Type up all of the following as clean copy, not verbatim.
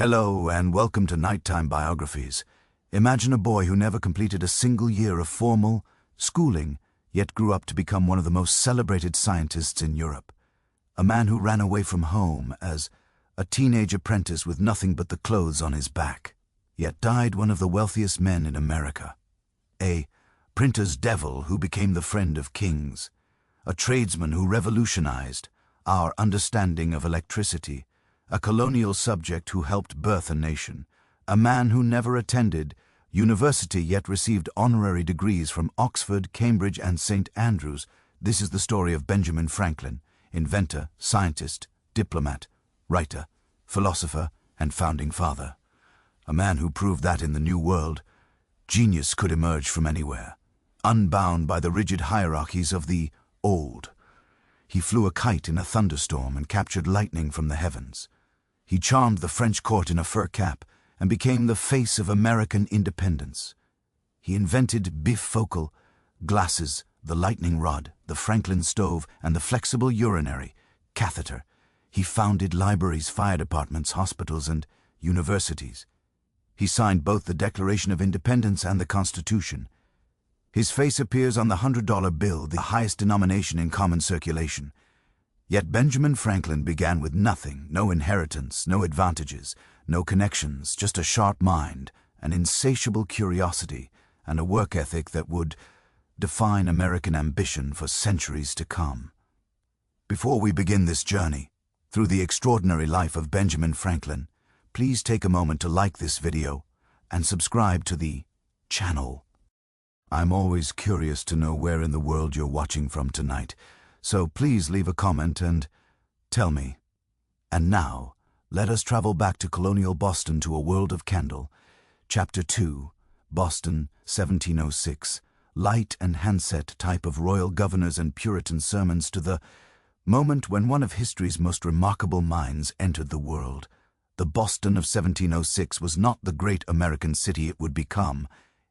Hello and welcome to Nighttime Biographies. Imagine a boy who never completed a single year of formal schooling, yet grew up to become one of the most celebrated scientists in Europe. A man who ran away from home as a teenage apprentice with nothing but the clothes on his back, yet died one of the wealthiest men in America. A printer's devil who became the friend of kings. A tradesman who revolutionized our understanding of electricity. A colonial subject who helped birth a nation. A man who never attended university yet received honorary degrees from Oxford, Cambridge, and St. Andrews. This is the story of Benjamin Franklin, inventor, scientist, diplomat, writer, philosopher, and founding father. A man who proved that in the New World, genius could emerge from anywhere, unbound by the rigid hierarchies of the old. He flew a kite in a thunderstorm and captured lightning from the heavens. He charmed the French court in a fur cap and became the face of American independence. He invented bifocal glasses, the lightning rod, the Franklin stove, and the flexible urinary catheter. He founded libraries, fire departments, hospitals, and universities. He signed both the Declaration of Independence and the Constitution. His face appears on the $100 bill, the highest denomination in common circulation. Yet Benjamin Franklin began with nothing, no inheritance, no advantages, no connections, just a sharp mind, an insatiable curiosity, and a work ethic that would define American ambition for centuries to come. Before we begin this journey through the extraordinary life of Benjamin Franklin, please take a moment to like this video and subscribe to the channel. I'm always curious to know where in the world you're watching from tonight, so please leave a comment and tell me. And now, let us travel back to colonial Boston to a world of candle. Chapter 2, Boston, 1706, light and handset type of royal governors and Puritan sermons to the moment when one of history's most remarkable minds entered the world. The Boston of 1706 was not the great American city it would become.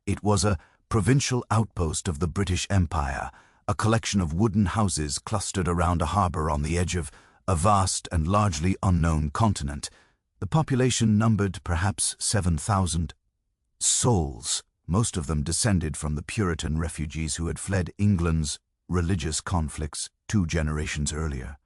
It was a provincial outpost of the British Empire, a collection of wooden houses clustered around a harbor on the edge of a vast and largely unknown continent. The population numbered perhaps 7,000 souls, most of them descended from the Puritan refugees who had fled England's religious conflicts 2 generations earlier.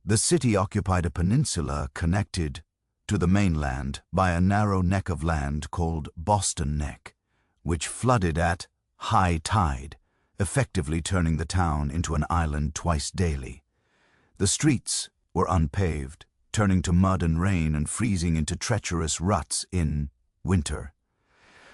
The city occupied a peninsula connected to the mainland by a narrow neck of land called Boston Neck, which flooded at high tide, effectively turning the town into an island twice daily. The streets were unpaved, turning to mud and rain and freezing into treacherous ruts in winter.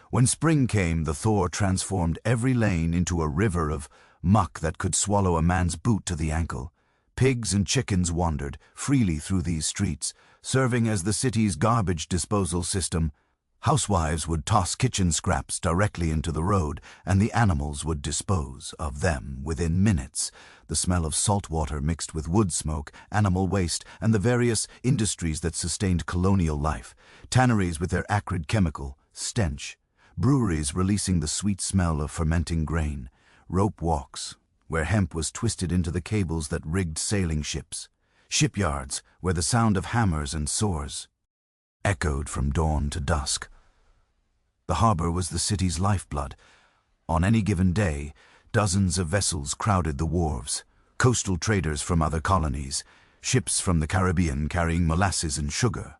When spring came, the thaw transformed every lane into a river of muck that could swallow a man's boot to the ankle. Pigs and chickens wandered freely through these streets, serving as the city's garbage disposal system. Housewives would toss kitchen scraps directly into the road, and the animals would dispose of them within minutes. The smell of salt water mixed with wood smoke, animal waste, and the various industries that sustained colonial life. Tanneries with their acrid chemical stench. Breweries releasing the sweet smell of fermenting grain. Rope walks, where hemp was twisted into the cables that rigged sailing ships. Shipyards, where the sound of hammers and saws echoed from dawn to dusk. The harbor was the city's lifeblood. On any given day, dozens of vessels crowded the wharves, coastal traders from other colonies, ships from the Caribbean carrying molasses and sugar,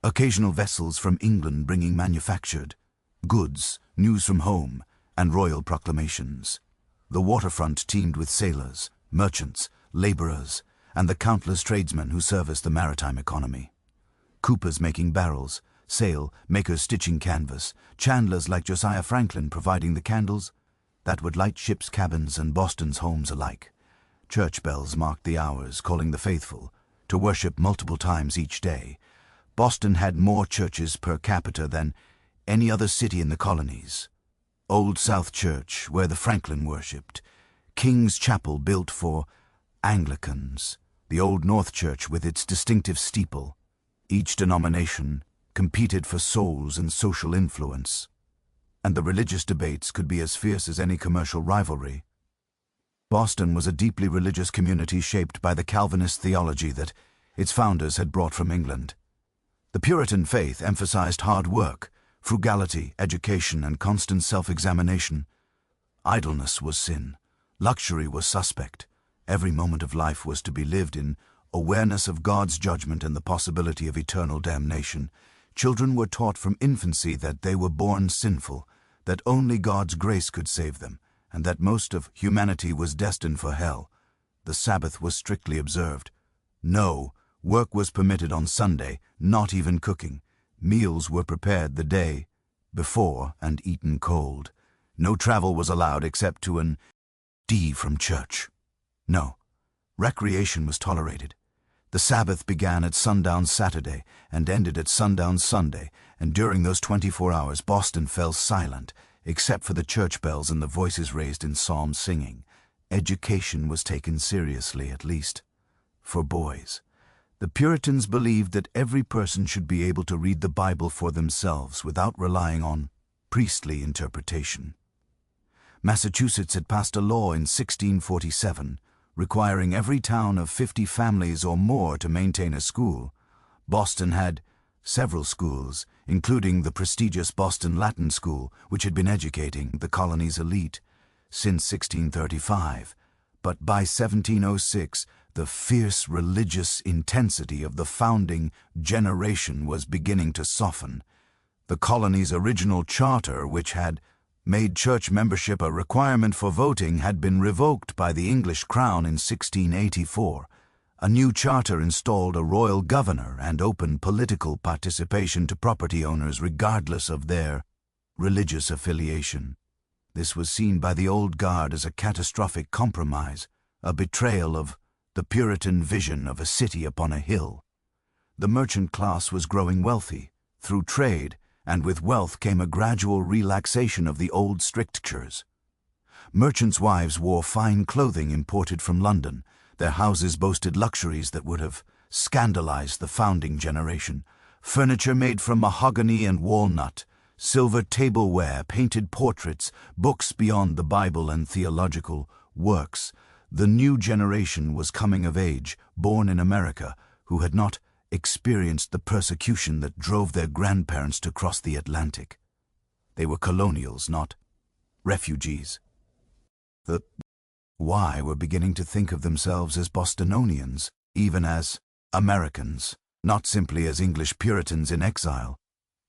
occasional vessels from England bringing manufactured goods, news from home, and royal proclamations. The waterfront teemed with sailors, merchants, laborers, and the countless tradesmen who serviced the maritime economy. Coopers making barrels, sail makers stitching canvas, chandlers like Josiah Franklin providing the candles that would light ships' cabins and Boston's homes alike. Church bells marked the hours, calling the faithful to worship multiple times each day. Boston had more churches per capita than any other city in the colonies. Old South Church, where the Franklin worshipped. King's Chapel, built for Anglicans. The Old North Church with its distinctive steeple. Each denomination competed for souls and social influence, and the religious debates could be as fierce as any commercial rivalry. Boston was a deeply religious community shaped by the Calvinist theology that its founders had brought from England. The Puritan faith emphasized hard work, frugality, education, and constant self-examination. Idleness was sin. Luxury was suspect. Every moment of life was to be lived in awareness of God's judgment and the possibility of eternal damnation. Children were taught from infancy that they were born sinful, that only God's grace could save them, and that most of humanity was destined for hell. The Sabbath was strictly observed. No work was permitted on Sunday, not even cooking. Meals were prepared the day before and eaten cold. No travel was allowed except to an D from church. No, recreation was tolerated. The Sabbath began at sundown Saturday and ended at sundown Sunday, and during those 24 hours Boston fell silent, except for the church bells and the voices raised in psalm singing. Education was taken seriously, at least for boys. The Puritans believed that every person should be able to read the Bible for themselves without relying on priestly interpretation. Massachusetts had passed a law in 1647 requiring every town of 50 families or more to maintain a school. Boston had several schools, including the prestigious Boston Latin School, which had been educating the colony's elite since 1635. But by 1706, the fierce religious intensity of the founding generation was beginning to soften. The colony's original charter, which had made church membership a requirement for voting, had been revoked by the English crown in 1684. A new charter installed a royal governor and opened political participation to property owners regardless of their religious affiliation. This was seen by the old guard as a catastrophic compromise, a betrayal of the Puritan vision of a city upon a hill. The merchant class was growing wealthy through trade, and with wealth came a gradual relaxation of the old strictures. Merchants' wives wore fine clothing imported from London. Their houses boasted luxuries that would have scandalized the founding generation. Furniture made from mahogany and walnut, silver tableware, painted portraits, books beyond the Bible and theological works. The new generation was coming of age, born in America, who had not experienced the persecution that drove their grandparents to cross the Atlantic. They were colonials, not refugees. The Y were beginning to think of themselves as Bostonians, even as Americans, not simply as English Puritans in exile.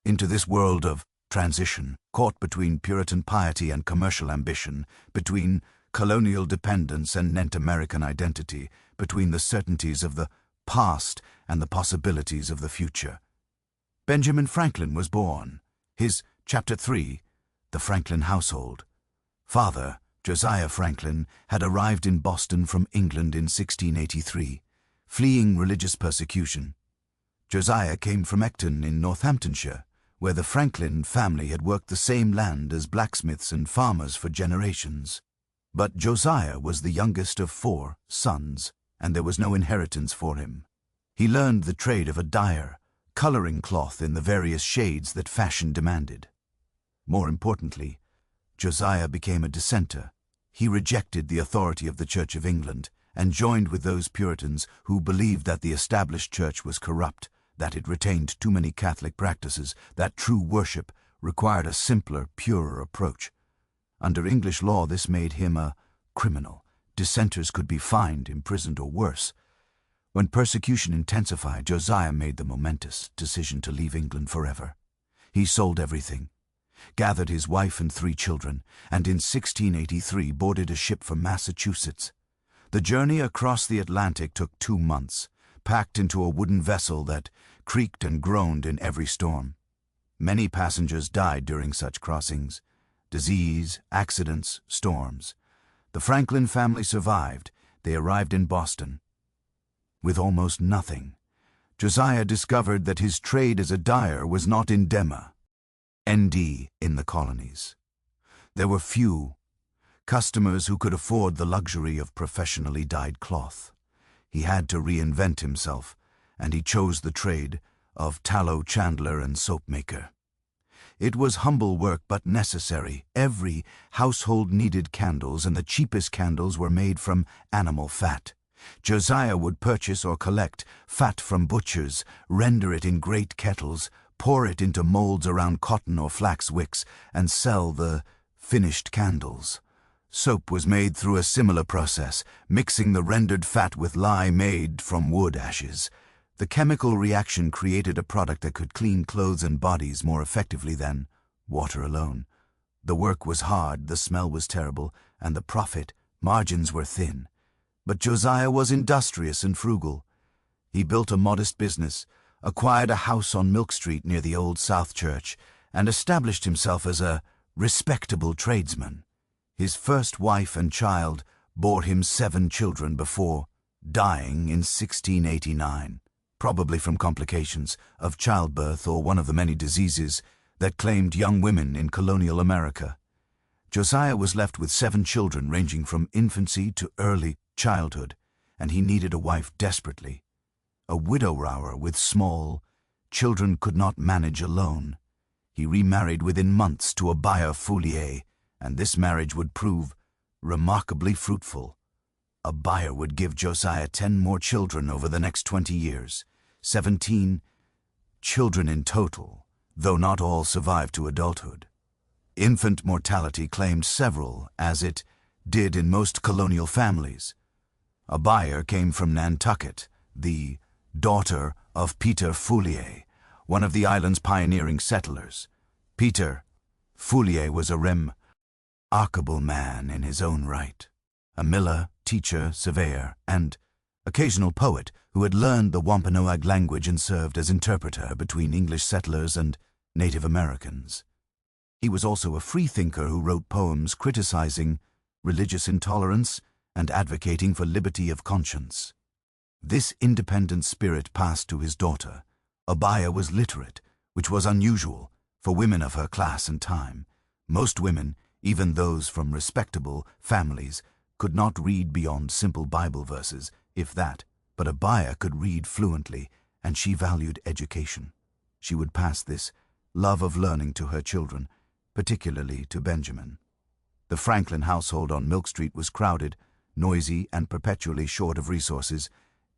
Into this world of transition, caught between Puritan piety and commercial ambition, between colonial dependence and Nent American identity, between the certainties of the past and the possibilities of the future. Benjamin Franklin was born. His Chapter 3, The Franklin Household. Father, Josiah Franklin, had arrived in Boston from England in 1683, fleeing religious persecution. Josiah came from Ecton in Northamptonshire, where the Franklin family had worked the same land as blacksmiths and farmers for generations. But Josiah was the youngest of 4 sons, and there was no inheritance for him. He learned the trade of a dyer, coloring cloth in the various shades that fashion demanded. More importantly, Josiah became a dissenter. He rejected the authority of the Church of England and joined with those Puritans who believed that the established church was corrupt, that it retained too many Catholic practices, that true worship required a simpler, purer approach. Under English law, this made him a criminal. Dissenters could be fined, imprisoned, or worse. When persecution intensified, Josiah made the momentous decision to leave England forever. He sold everything, gathered his wife and 3 children, and in 1683 boarded a ship for Massachusetts. The journey across the Atlantic took 2 months, packed into a wooden vessel that creaked and groaned in every storm. Many passengers died during such crossings. Disease, accidents, storms. The Franklin family survived. They arrived in Boston with almost nothing. Josiah discovered that his trade as a dyer was not indemma, ND, in the colonies. There were few customers who could afford the luxury of professionally dyed cloth. He had to reinvent himself, and he chose the trade of tallow chandler and soap maker. It was humble work but necessary. Every household needed candles, and the cheapest candles were made from animal fat. Josiah would purchase or collect fat from butchers, render it in great kettles, pour it into molds around cotton or flax wicks, and sell the finished candles. Soap was made through a similar process, mixing the rendered fat with lye made from wood ashes. The chemical reaction created a product that could clean clothes and bodies more effectively than water alone. The work was hard, the smell was terrible, and the profit margins were thin. But Josiah was industrious and frugal. He built a modest business, acquired a house on Milk Street near the Old South Church, and established himself as a respectable tradesman. His first wife and child bore him 7 children before dying in 1689, probably from complications of childbirth or one of the many diseases that claimed young women in colonial America. Josiah was left with 7 children ranging from infancy to early childhood, and he needed a wife desperately. A widower with small children could not manage alone. He remarried within months to Abaya Foulier, and this marriage would prove remarkably fruitful. Abaya would give Josiah 10 more children over the next 20 years, 17 children in total, though not all survived to adulthood. Infant mortality claimed several, as it did in most colonial families. Abaya came from Nantucket, the daughter of Peter Foulier, one of the island's pioneering settlers. Peter Foulier was a remarkable man in his own right, a miller, teacher, surveyor, and occasional poet who had learned the Wampanoag language and served as interpreter between English settlers and Native Americans. He was also a freethinker who wrote poems criticizing religious intolerance and advocating for liberty of conscience. This independent spirit passed to his daughter. Abaya was literate, which was unusual for women of her class and time. Most women, even those from respectable families, could not read beyond simple Bible verses, if that, but Abaya could read fluently, and she valued education. She would pass this love of learning to her children, particularly to Benjamin. The Franklin household on Milk Street was crowded, noisy, and perpetually short of resources.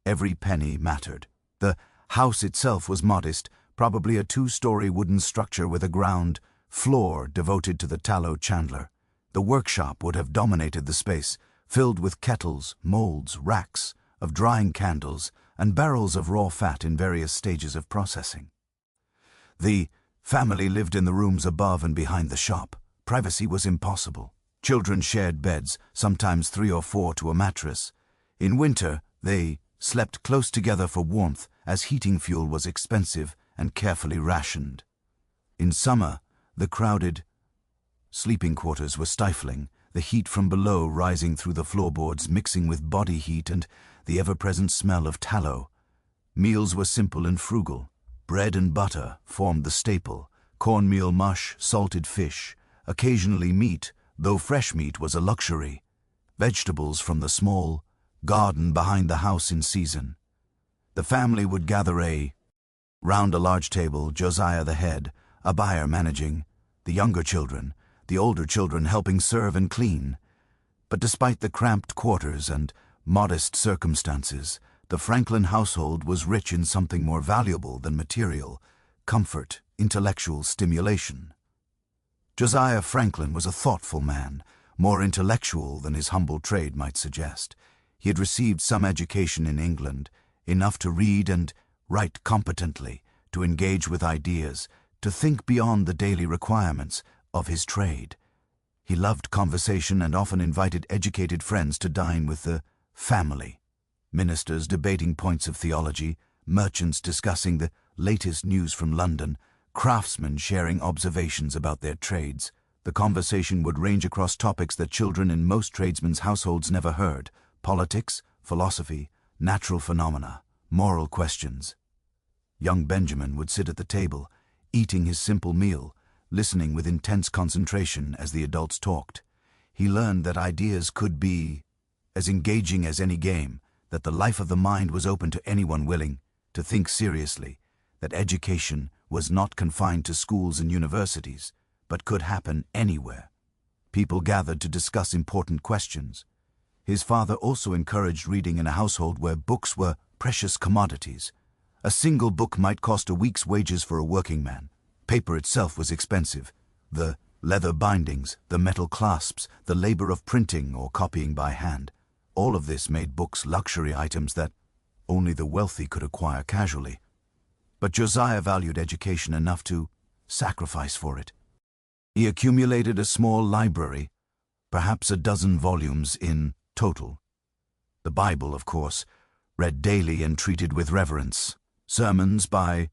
Every penny mattered. The house itself was modest, probably a 2-story wooden structure with a ground floor devoted to the tallow chandler. The workshop would have dominated the space, filled with kettles, molds, racks of drying candles, and barrels of raw fat in various stages of processing. The family lived in the rooms above and behind the shop. Privacy was impossible. Children shared beds, sometimes 3 or 4 to a mattress. In winter, they slept close together for warmth, as heating fuel was expensive and carefully rationed. In summer, the crowded sleeping quarters were stifling, the heat from below rising through the floorboards, mixing with body heat and the ever-present smell of tallow. Meals were simple and frugal. Bread and butter formed the staple, cornmeal mush, salted fish, occasionally meat, though fresh meat was a luxury, vegetables from the small garden behind the house in season. The family would gather round a large table, Josiah the head, Abaya managing, the younger children, the older children helping serve and clean. But despite the cramped quarters and modest circumstances, the Franklin household was rich in something more valuable than material comfort, intellectual stimulation. Josiah Franklin was a thoughtful man, more intellectual than his humble trade might suggest. He had received some education in England, enough to read and write competently, to engage with ideas, to think beyond the daily requirements of his trade. He loved conversation and often invited educated friends to dine with the family. Ministers debating points of theology, merchants discussing the latest news from London, craftsmen sharing observations about their trades. The conversation would range across topics that children in most tradesmen's households never heard: politics, philosophy, natural phenomena, moral questions. Young Benjamin would sit at the table, eating his simple meal, listening with intense concentration as the adults talked. He learned that ideas could be as engaging as any game, that the life of the mind was open to anyone willing to think seriously, that education was not confined to schools and universities, but could happen anywhere. People gathered to discuss important questions. His father also encouraged reading in a household where books were precious commodities. A single book might cost a week's wages for a working man. Paper itself was expensive. The leather bindings, the metal clasps, the labor of printing or copying by hand. All of this made books luxury items that only the wealthy could acquire casually. But Josiah valued education enough to sacrifice for it. He accumulated a small library, perhaps a dozen volumes in total. The Bible, of course, read daily and treated with reverence. Sermons by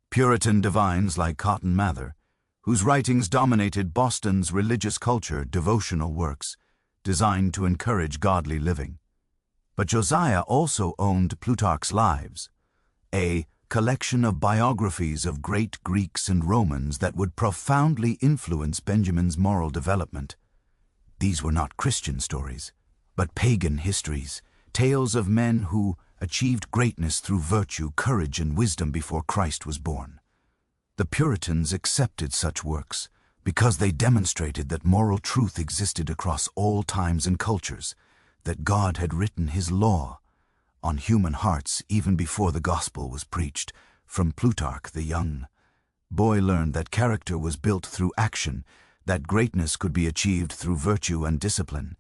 Puritan divines like Cotton Mather, whose writings dominated Boston's religious culture, devotional works designed to encourage godly living. But Josiah also owned Plutarch's Lives, a collection of biographies of great Greeks and Romans that would profoundly influence Benjamin's moral development. These were not Christian stories, but pagan histories, tales of men who achieved greatness through virtue, courage, and wisdom before Christ was born. The Puritans accepted such works because they demonstrated that moral truth existed across all times and cultures, that God had written His law on human hearts even before the gospel was preached. From Plutarch, the young boy learned that character was built through action, that greatness could be achieved through virtue and discipline,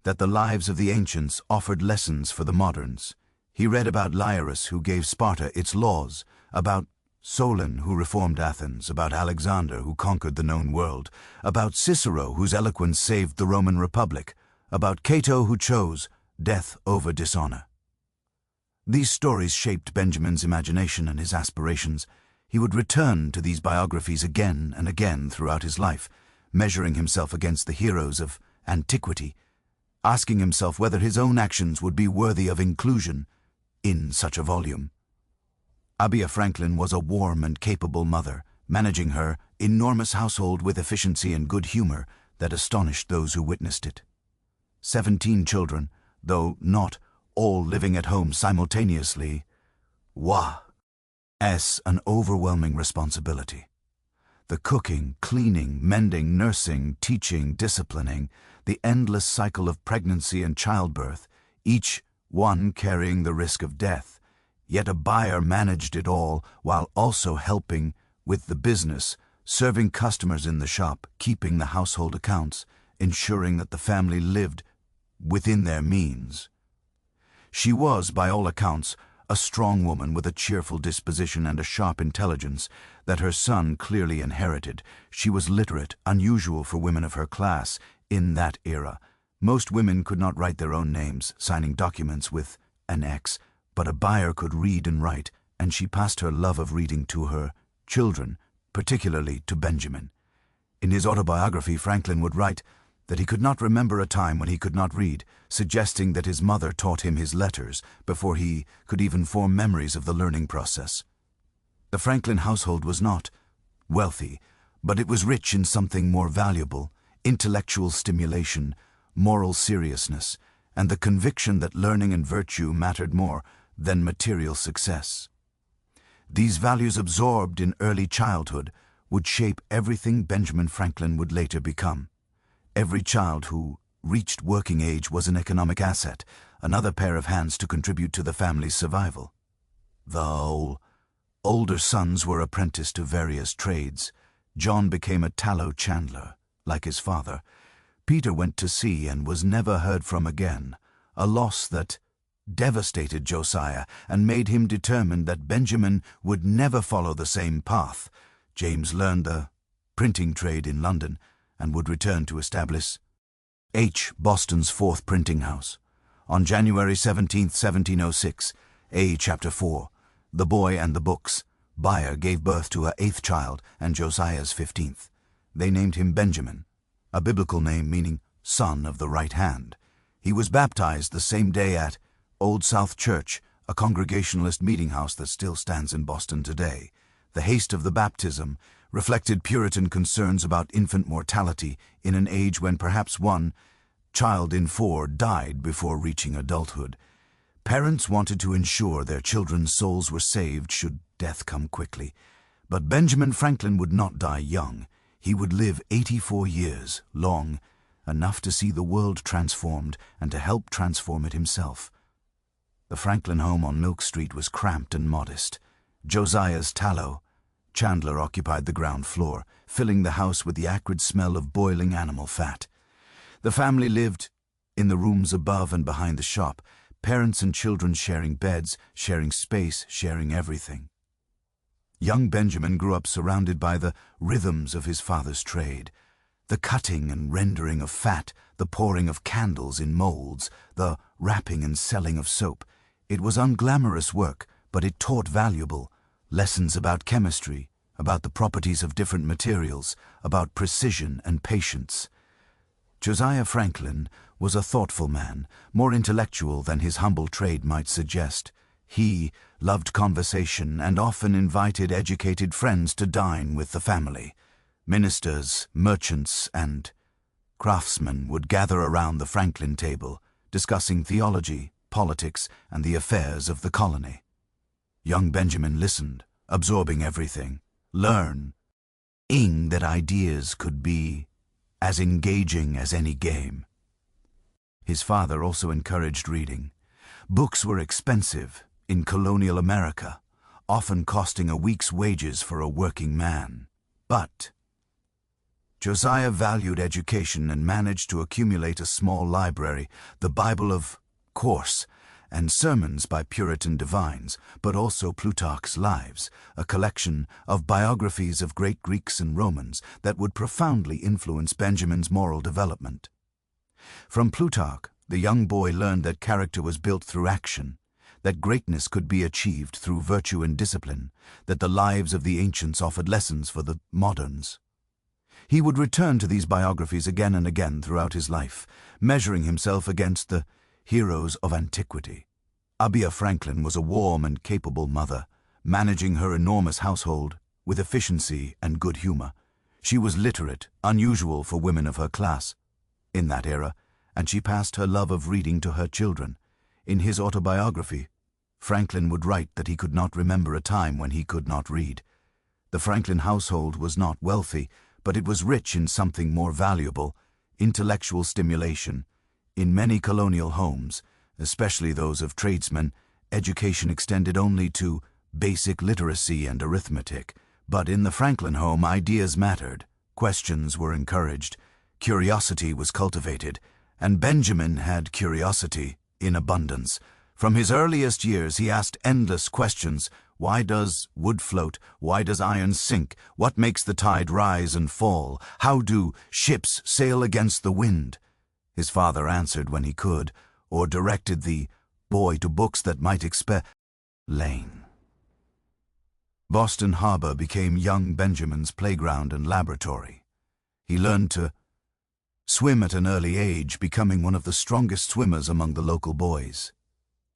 that the lives of the ancients offered lessons for the moderns. He read about Lyarus, who gave Sparta its laws, about Solon, who reformed Athens, about Alexander, who conquered the known world, about Cicero, whose eloquence saved the Roman Republic, about Cato, who chose death over dishonor. These stories shaped Benjamin's imagination and his aspirations. He would return to these biographies again and again throughout his life, measuring himself against the heroes of antiquity, asking himself whether his own actions would be worthy of inclusion in such a volume. Abia Franklin was a warm and capable mother, managing her enormous household with efficiency and good humor that astonished those who witnessed it. 17 children, though not all living at home simultaneously, was an overwhelming responsibility. The cooking, cleaning, mending, nursing, teaching, disciplining, the endless cycle of pregnancy and childbirth, each one carrying the risk of death. Yet a buyer managed it all while also helping with the business, serving customers in the shop, keeping the household accounts, ensuring that the family lived within their means. She was, by all accounts, a strong woman with a cheerful disposition and a sharp intelligence that her son clearly inherited. She was literate, unusual for women of her class in that era. Most women could not write their own names, signing documents with an X, but a buyer could read and write, and she passed her love of reading to her children, particularly to Benjamin. In his autobiography, Franklin would write that he could not remember a time when he could not read, suggesting that his mother taught him his letters before he could even form memories of the learning process. The Franklin household was not wealthy, but it was rich in something more valuable: intellectual stimulation, moral seriousness, and the conviction that learning and virtue mattered more than material success. These values, absorbed in early childhood, would shape everything Benjamin Franklin would later become. Every child who reached working age was an economic asset, another pair of hands to contribute to the family's survival. The older sons were apprenticed to various trades. John became a tallow chandler, like his father. Peter went to sea and was never heard from again, a loss that devastated Josiah and made him determined that Benjamin would never follow the same path. James learned the printing trade in London and would return to establish Boston's fourth printing house. On January 17, 1706, Chapter 4, The Boy and the Books, Buyer gave birth to her 8th child and Josiah's 15th. They named him Benjamin, a biblical name meaning son of the right hand. He was baptized the same day at Old South Church, a Congregationalist meeting house that still stands in Boston today. The haste of the baptism reflected Puritan concerns about infant mortality in an age when perhaps 1 child in 4 died before reaching adulthood. Parents wanted to ensure their children's souls were saved should death come quickly. But Benjamin Franklin would not die young. He would live 84 years, long enough to see the world transformed and to help transform it himself. The Franklin home on Milk Street was cramped and modest. Josiah's tallow chandler occupied the ground floor, filling the house with the acrid smell of boiling animal fat. The family lived in the rooms above and behind the shop, parents and children sharing beds, sharing space, sharing everything. Young Benjamin grew up surrounded by the rhythms of his father's trade. The cutting and rendering of fat, the pouring of candles in molds, the wrapping and selling of soap. It was unglamorous work, but it taught valuable lessons about chemistry, about the properties of different materials, about precision and patience. Josiah Franklin was a thoughtful man, more intellectual than his humble trade might suggest. He loved conversation and often invited educated friends to dine with the family. Ministers, merchants, and craftsmen would gather around the Franklin table, discussing theology, politics, and the affairs of the colony. Young Benjamin listened, absorbing everything, learning that ideas could be as engaging as any game. His father also encouraged reading. Books were expensive in colonial America, often costing a week's wages for a working man. But Josiah valued education and managed to accumulate a small library, the Bible of course, and sermons by Puritan divines, but also Plutarch's Lives, a collection of biographies of great Greeks and Romans that would profoundly influence Benjamin's moral development. From Plutarch, the young boy learned that character was built through action, that greatness could be achieved through virtue and discipline, that the lives of the ancients offered lessons for the moderns. He would return to these biographies again and again throughout his life, measuring himself against the heroes of antiquity. Abia Franklin was a warm and capable mother, managing her enormous household with efficiency and good humor. She was literate, unusual for women of her class in that era, and she passed her love of reading to her children. In his autobiography, Franklin would write that he could not remember a time when he could not read. The Franklin household was not wealthy, but it was rich in something more valuable, intellectual stimulation. In many colonial homes, especially those of tradesmen, education extended only to basic literacy and arithmetic. But in the Franklin home, ideas mattered, questions were encouraged, curiosity was cultivated, and Benjamin had curiosity in abundance. From his earliest years, he asked endless questions. Why does wood float? Why does iron sink? What makes the tide rise and fall? How do ships sail against the wind? His father answered when he could, or directed the boy to books that might explain. Boston Harbor became young Benjamin's playground and laboratory. He learned to swim at an early age, becoming one of the strongest swimmers among the local boys.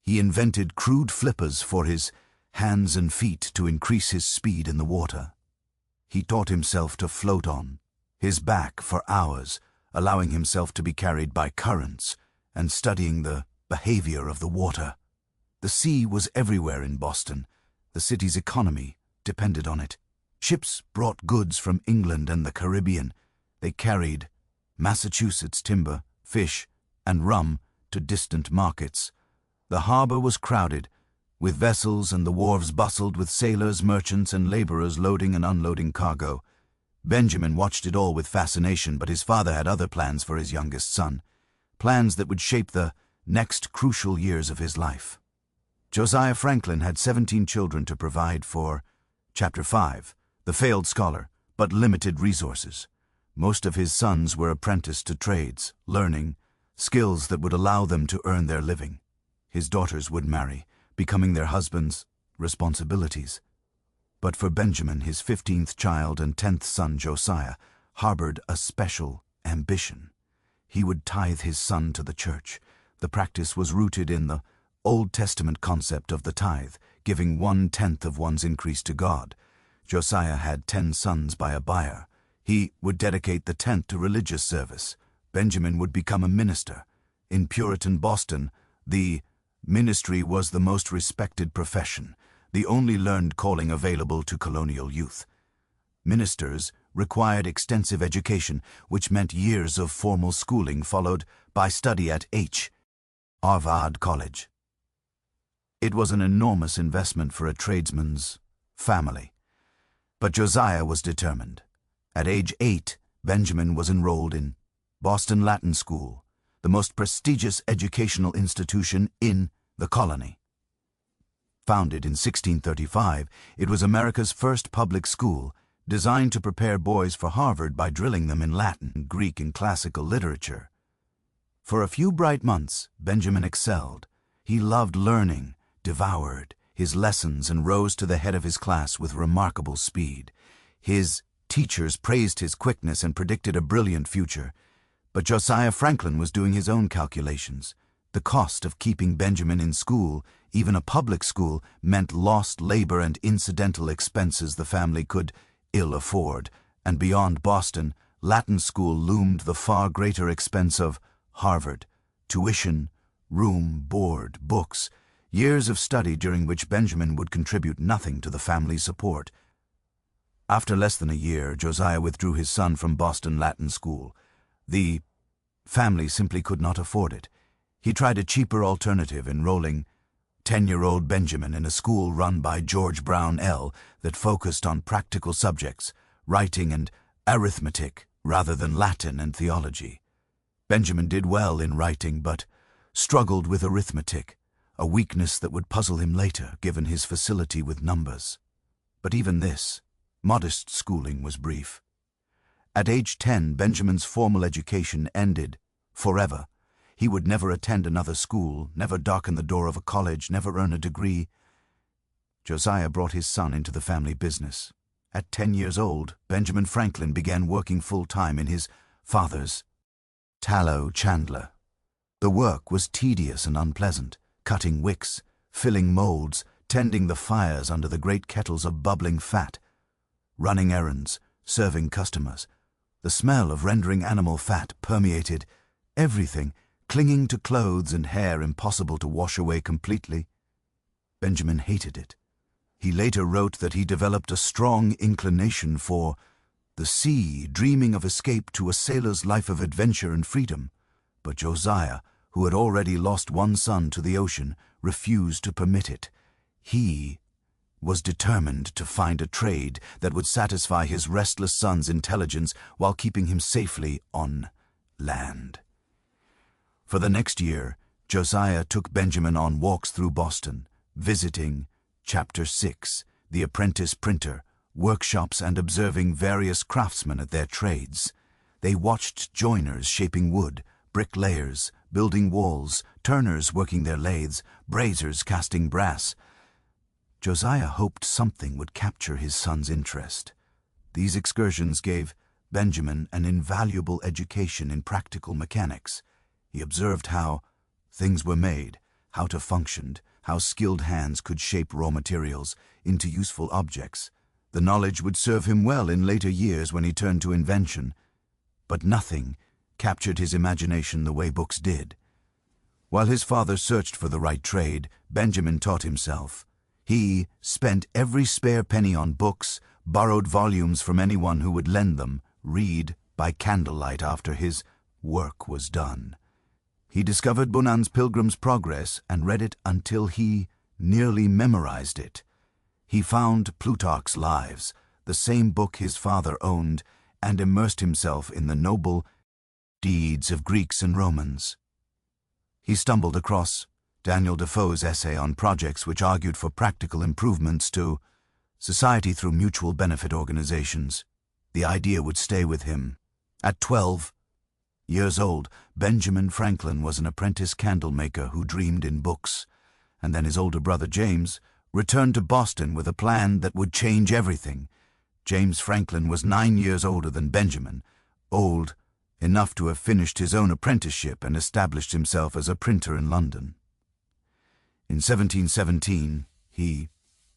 He invented crude flippers for his hands and feet to increase his speed in the water. He taught himself to float on his back for hours, allowing himself to be carried by currents and studying the behavior of the water. The sea was everywhere in Boston. The city's economy depended on it. Ships brought goods from England and the Caribbean. They carried Massachusetts timber, fish, and rum to distant markets. The harbor was crowded with vessels, and the wharves bustled with sailors, merchants, and laborers loading and unloading cargo. Benjamin watched it all with fascination, but his father had other plans for his youngest son, plans that would shape the next crucial years of his life. Josiah Franklin had 17 children to provide for. Chapter 5, the failed scholar, but limited resources. Most of his sons were apprenticed to trades, learning skills that would allow them to earn their living. His daughters would marry, becoming their husbands' responsibilities. But for Benjamin, his 15th child and 10th son Josiah harbored a special ambition. He would tithe his son to the church. The practice was rooted in the Old Testament concept of the tithe, giving 1/10 of one's increase to God. Josiah had 10 sons by a buyer. He would dedicate the 10th to religious service. Benjamin would become a minister. In Puritan Boston, the ministry was the most respected profession, the only learned calling available to colonial youth. Ministers required extensive education, which meant years of formal schooling followed by study at Harvard College. It was an enormous investment for a tradesman's family. But Josiah was determined. At age 8, Benjamin was enrolled in Boston Latin School, the most prestigious educational institution in the colony. Founded in 1635, it was America's first public school, designed to prepare boys for Harvard by drilling them in Latin, Greek, and classical literature. For a few bright months, Benjamin excelled. He loved learning, devoured his lessons, and rose to the head of his class with remarkable speed. His teachers praised his quickness and predicted a brilliant future. But Josiah Franklin was doing his own calculations. The cost of keeping Benjamin in school, even a public school, meant lost labor and incidental expenses the family could ill afford, and beyond Boston, Latin school loomed the far greater expense of Harvard, tuition, room, board, books, years of study during which Benjamin would contribute nothing to the family's support. After less than a year, Josiah withdrew his son from Boston Latin School. The family simply could not afford it. He tried a cheaper alternative, enrolling 10-year-old Benjamin in a school run by George Brown L. that focused on practical subjects, writing and arithmetic, rather than Latin and theology. Benjamin did well in writing, but struggled with arithmetic, a weakness that would puzzle him later, given his facility with numbers. But even this modest schooling was brief. At age 10, Benjamin's formal education ended forever. He would never attend another school, never darken the door of a college, never earn a degree. Josiah brought his son into the family business. At 10 years old, Benjamin Franklin began working full-time in his father's tallow chandler. The work was tedious and unpleasant, cutting wicks, filling molds, tending the fires under the great kettles of bubbling fat, running errands, serving customers. The smell of rendering animal fat permeated everything, clinging to clothes and hair impossible to wash away completely. Benjamin hated it. He later wrote that he developed a strong inclination for the sea, dreaming of escape to a sailor's life of adventure and freedom. But Josiah, who had already lost one son to the ocean, refused to permit it. He was determined to find a trade that would satisfy his restless son's intelligence while keeping him safely on land. For the next year, Josiah took Benjamin on walks through Boston, visiting Chapter 6, the apprentice printer, workshops, and observing various craftsmen at their trades. They watched joiners shaping wood, bricklayers building walls, turners working their lathes, braziers casting brass. Josiah hoped something would capture his son's interest. These excursions gave Benjamin an invaluable education in practical mechanics. He observed how things were made, how to function, how skilled hands could shape raw materials into useful objects. The knowledge would serve him well in later years when he turned to invention. But nothing captured his imagination the way books did. While his father searched for the right trade, Benjamin taught himself. He spent every spare penny on books, borrowed volumes from anyone who would lend them, read by candlelight after his work was done. He discovered Bunan's Pilgrim's Progress and read it until he nearly memorized it. He found Plutarch's Lives, the same book his father owned, and immersed himself in the noble deeds of Greeks and Romans. He stumbled across Daniel Defoe's essay on projects which argued for practical improvements to society through mutual benefit organizations. The idea would stay with him. At 12 years old, Benjamin Franklin was an apprentice candle maker who dreamed in books, and then his older brother James returned to Boston with a plan that would change everything. James Franklin was 9 years older than Benjamin, old enough to have finished his own apprenticeship and established himself as a printer in London. In 1717, he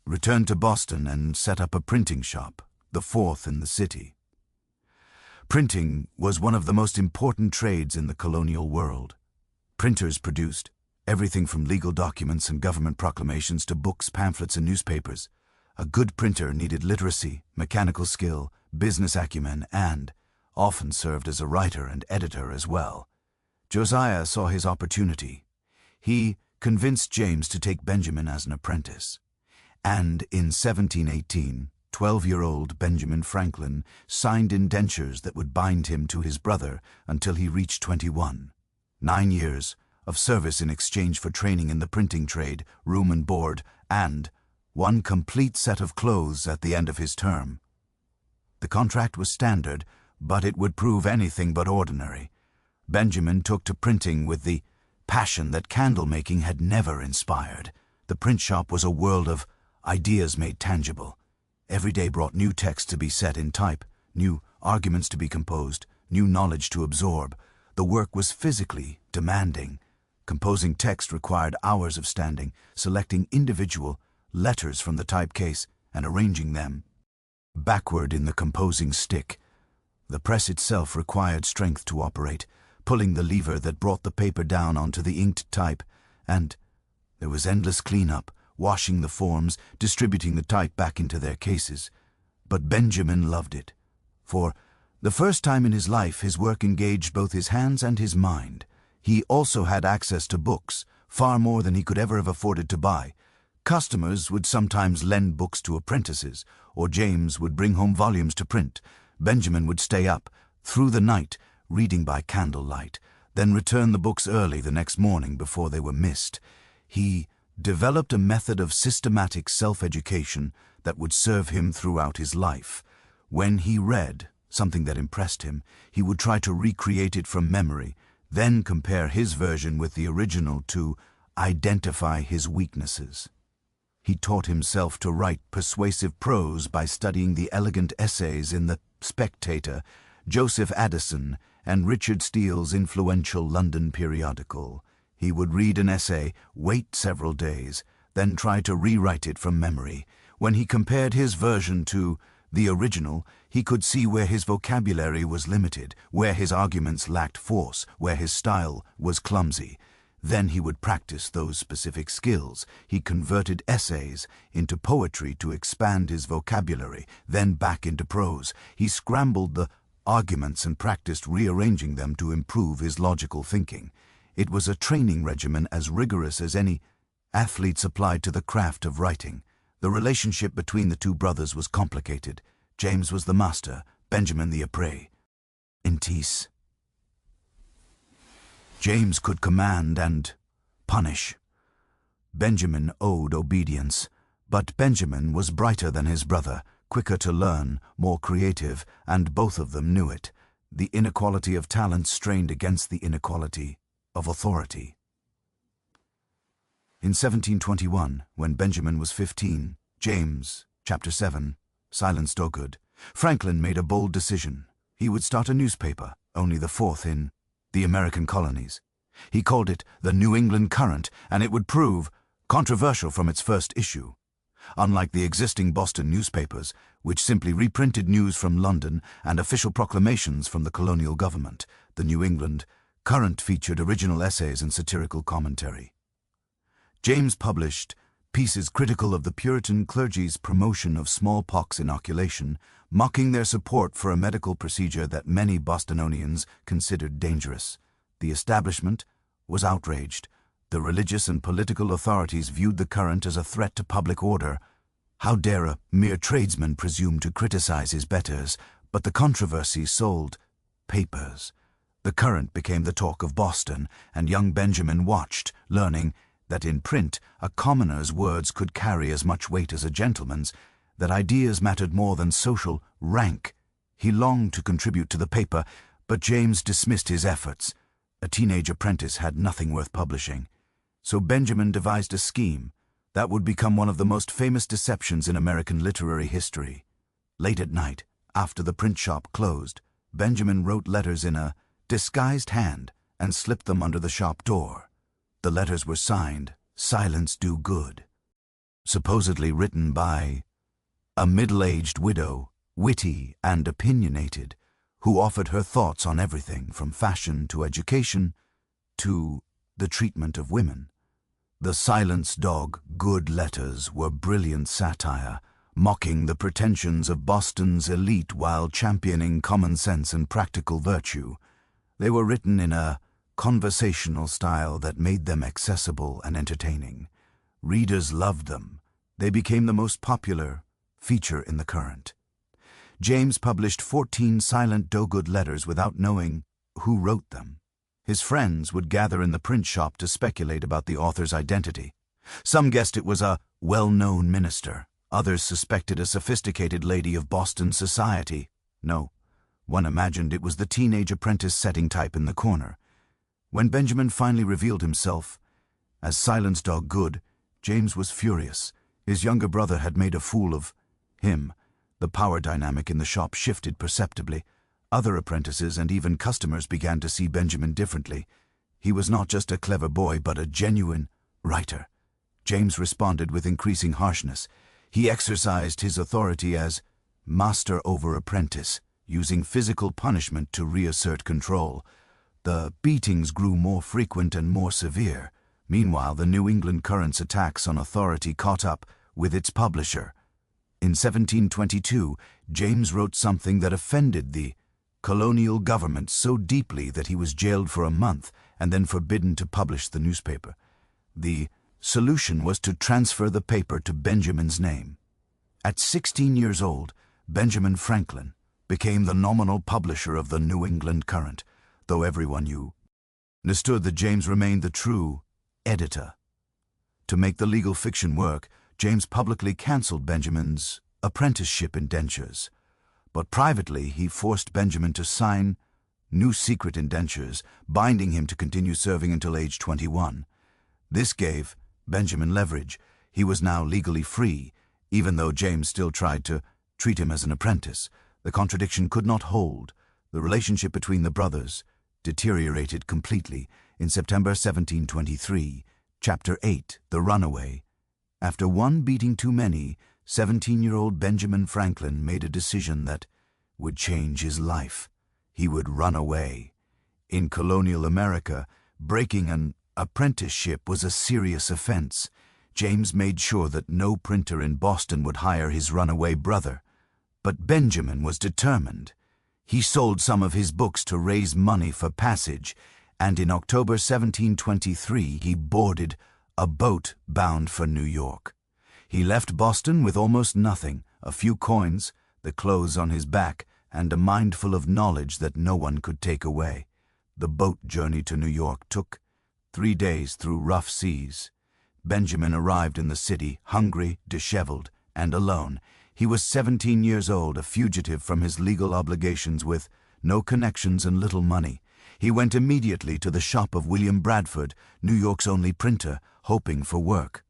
returned to Boston and set up a printing shop, the fourth in the city. Printing was one of the most important trades in the colonial world. Printers produced everything from legal documents and government proclamations to books, pamphlets, and newspapers. A good printer needed literacy, mechanical skill, business acumen, and often served as a writer and editor as well. Josiah saw his opportunity. He convinced James to take Benjamin as an apprentice. And in 1718, 12-year-old Benjamin Franklin signed indentures that would bind him to his brother until he reached 21. 9 years of service in exchange for training in the printing trade, room and board, and one complete set of clothes at the end of his term. The contract was standard, but it would prove anything but ordinary. Benjamin took to printing with the passion that candle-making had never inspired. The print shop was a world of ideas made tangible. Every day brought new text to be set in type, new arguments to be composed, new knowledge to absorb. The work was physically demanding. Composing text required hours of standing, selecting individual letters from the typecase and arranging them backward in the composing stick. The press itself required strength to operate, pulling the lever that brought the paper down onto the inked type, and there was endless cleanup, washing the forms, distributing the type back into their cases. But Benjamin loved it. For the first time in his life, his work engaged both his hands and his mind. He also had access to books, far more than he could ever have afforded to buy. Customers would sometimes lend books to apprentices, or James would bring home volumes to print. Benjamin would stay up through the night, reading by candlelight, then return the books early the next morning before they were missed. He developed a method of systematic self-education that would serve him throughout his life. When he read something that impressed him, he would try to recreate it from memory, then compare his version with the original to identify his weaknesses. He taught himself to write persuasive prose by studying the elegant essays in The Spectator, Joseph Addison, and Richard Steele's influential London periodical. He would read an essay, wait several days, then try to rewrite it from memory. When he compared his version to the original, he could see where his vocabulary was limited, where his arguments lacked force, where his style was clumsy. Then he would practice those specific skills. He converted essays into poetry to expand his vocabulary, then back into prose. He scrambled the arguments and practiced rearranging them to improve his logical thinking. It was a training regimen as rigorous as any athletes applied to the craft of writing. The relationship between the two brothers was complicated. James was the master, Benjamin the apprentice. James could command and punish. Benjamin owed obedience, but Benjamin was brighter than his brother, quicker to learn, more creative, and both of them knew it. The inequality of talent strained against the inequality of authority. In 1721, when Benjamin was 15, James, chapter 7, silenced Ogud, Franklin made a bold decision. He would start a newspaper, only the fourth in the American colonies. He called it the New England Current, and it would prove controversial from its first issue. Unlike the existing Boston newspapers, which simply reprinted news from London and official proclamations from the colonial government, the New England Current featured original essays and satirical commentary. James published pieces critical of the Puritan clergy's promotion of smallpox inoculation, mocking their support for a medical procedure that many Bostonians considered dangerous. The establishment was outraged. The religious and political authorities viewed the Current as a threat to public order. How dare a mere tradesman presume to criticize his betters? But the controversy sold papers. The Current became the talk of Boston, and young Benjamin watched, learning that in print a commoner's words could carry as much weight as a gentleman's, that ideas mattered more than social rank. He longed to contribute to the paper, but James dismissed his efforts. A teenage apprentice had nothing worth publishing. So Benjamin devised a scheme that would become one of the most famous deceptions in American literary history. Late at night, after the print shop closed, Benjamin wrote letters in a disguised hand and slipped them under the shop door. The letters were signed, "Silence Do Good," supposedly written by a middle-aged widow, witty and opinionated, who offered her thoughts on everything from fashion to education to the treatment of women. The Silence Dog Good letters were brilliant satire, mocking the pretensions of Boston's elite while championing common sense and practical virtue. They were written in a conversational style that made them accessible and entertaining. Readers loved them. They became the most popular feature in the Current. James published 14 silent do-good letters without knowing who wrote them. His friends would gather in the print shop to speculate about the author's identity. Some guessed it was a well-known minister. Others suspected a sophisticated lady of Boston society. No, one imagined it was the teenage apprentice setting type in the corner. When Benjamin finally revealed himself as Silence Dog Good, James was furious. His younger brother had made a fool of him. The power dynamic in the shop shifted perceptibly. Other apprentices and even customers began to see Benjamin differently. He was not just a clever boy, but a genuine writer. James responded with increasing harshness. He exercised his authority as master over apprentice, using physical punishment to reassert control. The beatings grew more frequent and more severe. Meanwhile, the New England Current's attacks on authority caught up with its publisher. In 1722, James wrote something that offended the colonial government so deeply that he was jailed for a month and then forbidden to publish the newspaper. The solution was to transfer the paper to Benjamin's name. At 16 years old, Benjamin Franklin became the nominal publisher of the New England Current, though everyone understood that James remained the true editor. To make the legal fiction work, James publicly cancelled Benjamin's apprenticeship indentures. But privately, he forced Benjamin to sign new secret indentures, binding him to continue serving until age 21. This gave Benjamin leverage. He was now legally free, even though James still tried to treat him as an apprentice. The contradiction could not hold. The relationship between the brothers deteriorated completely. In September 1723, Chapter 8, The Runaway. After one beating too many, 17-year-old Benjamin Franklin made a decision that would change his life. He would run away. In colonial America, breaking an apprenticeship was a serious offense. James made sure that no printer in Boston would hire his runaway brother. But Benjamin was determined. He sold some of his books to raise money for passage, and in October 1723 he boarded a boat bound for New York. He left Boston with almost nothing, a few coins, the clothes on his back, and a mind full of knowledge that no one could take away. The boat journey to New York took 3 days through rough seas. Benjamin arrived in the city, hungry, disheveled, and alone. He was 17 years old, a fugitive from his legal obligations with no connections and little money. He went immediately to the shop of William Bradford, New York's only printer, hoping for work.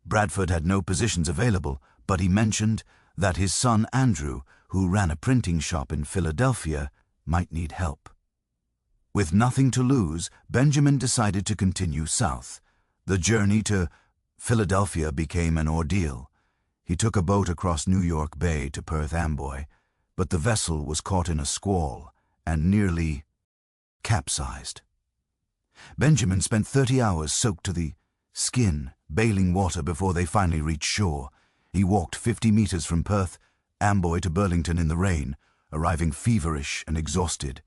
Bradford had no positions available, but he mentioned that his son Andrew, who ran a printing shop in Philadelphia, might need help. With nothing to lose, Benjamin decided to continue south. The journey to Philadelphia became an ordeal. He took a boat across New York Bay to Perth Amboy, but the vessel was caught in a squall and nearly capsized. Benjamin spent 30 hours soaked to the skin, bailing water before they finally reached shore. He walked 50 meters from Perth Amboy to Burlington in the rain, arriving feverish and exhausted.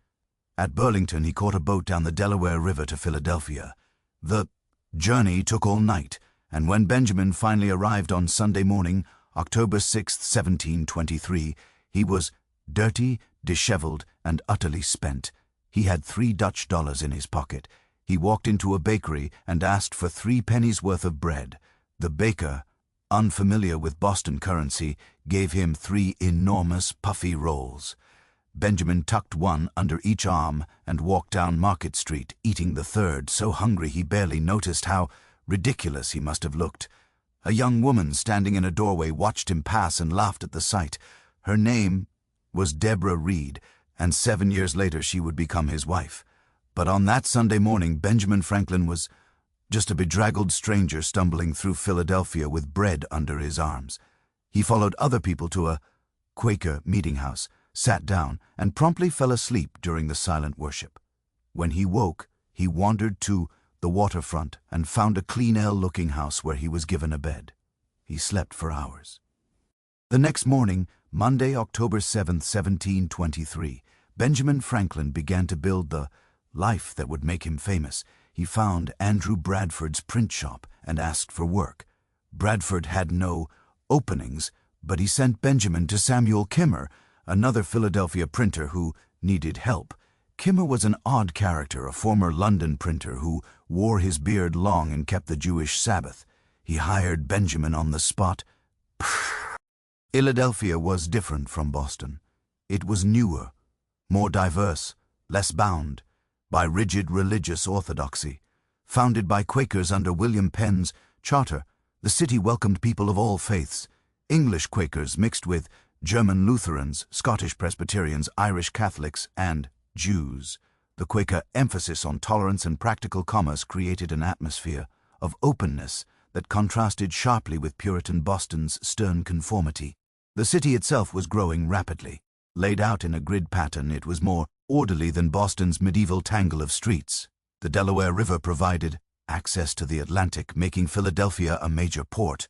At Burlington, he caught a boat down the Delaware River to Philadelphia. The journey took all night, and when Benjamin finally arrived on Sunday morning, October 6, 1723, he was dirty, disheveled, and utterly spent. He had $3 in his pocket. He walked into a bakery and asked for 3 pennies worth of bread. The baker, unfamiliar with Boston currency, gave him 3 enormous puffy rolls. Benjamin tucked one under each arm and walked down Market Street, eating the third, so hungry he barely noticed how ridiculous he must have looked. A young woman standing in a doorway watched him pass and laughed at the sight. Her name was Deborah Reed, and 7 years later she would become his wife. But on that Sunday morning, Benjamin Franklin was just a bedraggled stranger stumbling through Philadelphia with bread under his arms. He followed other people to a Quaker meeting house, sat down, and promptly fell asleep during the silent worship. When he woke, he wandered to the waterfront and found a clean ale-looking house where he was given a bed. He slept for hours. The next morning, Monday, October 7th, 1723, Benjamin Franklin began to build the life that would make him famous. He found Andrew Bradford's print shop and asked for work. Bradford had no openings, but he sent Benjamin to Samuel Kimmer, another Philadelphia printer who needed help. Kimmer was an odd character, a former London printer who wore his beard long and kept the Jewish Sabbath. He hired Benjamin on the spot. Philadelphia was different from Boston. It was newer, more diverse, less bound by rigid religious orthodoxy. Founded by Quakers under William Penn's charter, the city welcomed people of all faiths. English Quakers mixed with German Lutherans, Scottish Presbyterians, Irish Catholics, and Jews. The Quaker emphasis on tolerance and practical commerce created an atmosphere of openness that contrasted sharply with Puritan Boston's stern conformity. The city itself was growing rapidly. Laid out in a grid pattern, it was more orderly than Boston's medieval tangle of streets. The Delaware River provided access to the Atlantic, making Philadelphia a major port.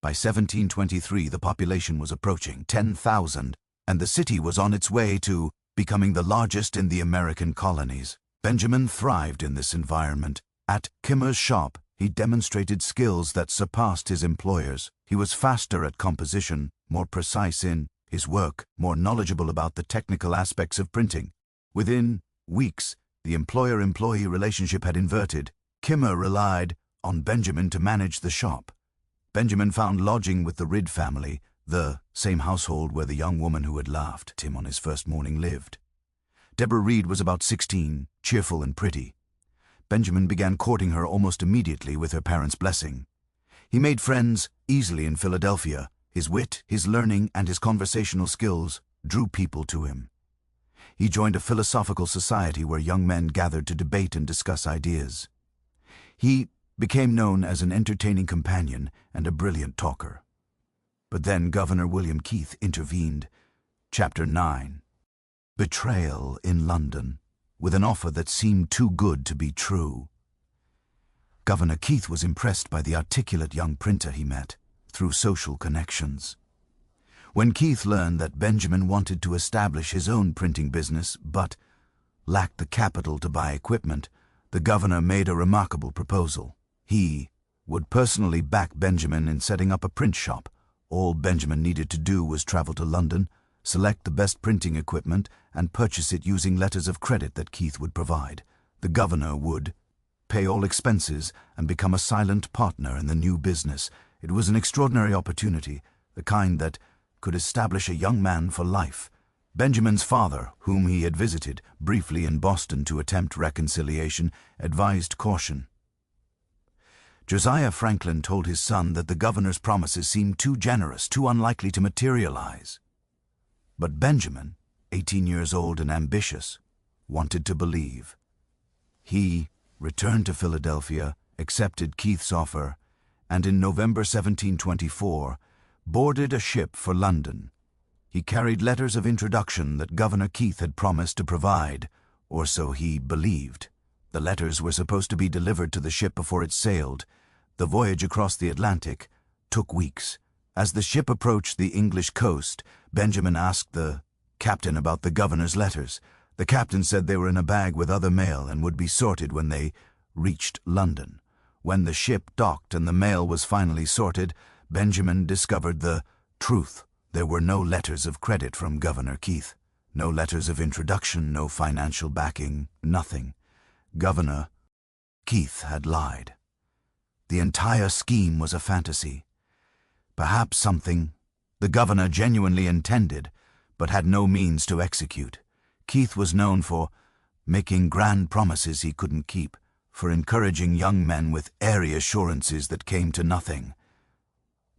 By 1723, the population was approaching 10,000, and the city was on its way to becoming the largest in the American colonies. Benjamin thrived in this environment. At Kimmer's shop, he demonstrated skills that surpassed his employers. He was faster at composition, more precise in his work, more knowledgeable about the technical aspects of printing. Within weeks, the employer-employee relationship had inverted. Kimmer relied on Benjamin to manage the shop. Benjamin found lodging with the Ridd family, the same household where the young woman who had laughed at him on his first morning lived. Deborah Reed was about 16, cheerful and pretty. Benjamin began courting her almost immediately with her parents' blessing. He made friends easily in Philadelphia. His wit, his learning, and his conversational skills drew people to him. He joined a philosophical society where young men gathered to debate and discuss ideas. He became known as an entertaining companion and a brilliant talker. But then Governor William Keith intervened. Chapter 9. Betrayal in London, with an offer that seemed too good to be true. Governor Keith was impressed by the articulate young printer he met through social connections. When Keith learned that Benjamin wanted to establish his own printing business but lacked the capital to buy equipment, the governor made a remarkable proposal. He would personally back Benjamin in setting up a print shop. All Benjamin needed to do was travel to London, select the best printing equipment, and purchase it using letters of credit that Keith would provide. The governor would pay all expenses and become a silent partner in the new business. It was an extraordinary opportunity, the kind that could establish a young man for life. Benjamin's father, whom he had visited briefly in Boston to attempt reconciliation, advised caution. Josiah Franklin told his son that the governor's promises seemed too generous, too unlikely to materialize. But Benjamin, 18 years old and ambitious, wanted to believe. He returned to Philadelphia, accepted Keith's offer, and in November 1724 boarded a ship for London. He carried letters of introduction that Governor Keith had promised to provide, or so he believed. The letters were supposed to be delivered to the ship before it sailed. The voyage across the Atlantic took weeks. As the ship approached the English coast, Benjamin asked the captain about the governor's letters. The captain said they were in a bag with other mail and would be sorted when they reached London. When the ship docked and the mail was finally sorted, Benjamin discovered the truth. There were no letters of credit from Governor Keith. No letters of introduction, no financial backing, nothing. Governor Keith had lied. The entire scheme was a fantasy. Perhaps something the governor genuinely intended, but had no means to execute. Keith was known for making grand promises he couldn't keep, for encouraging young men with airy assurances that came to nothing.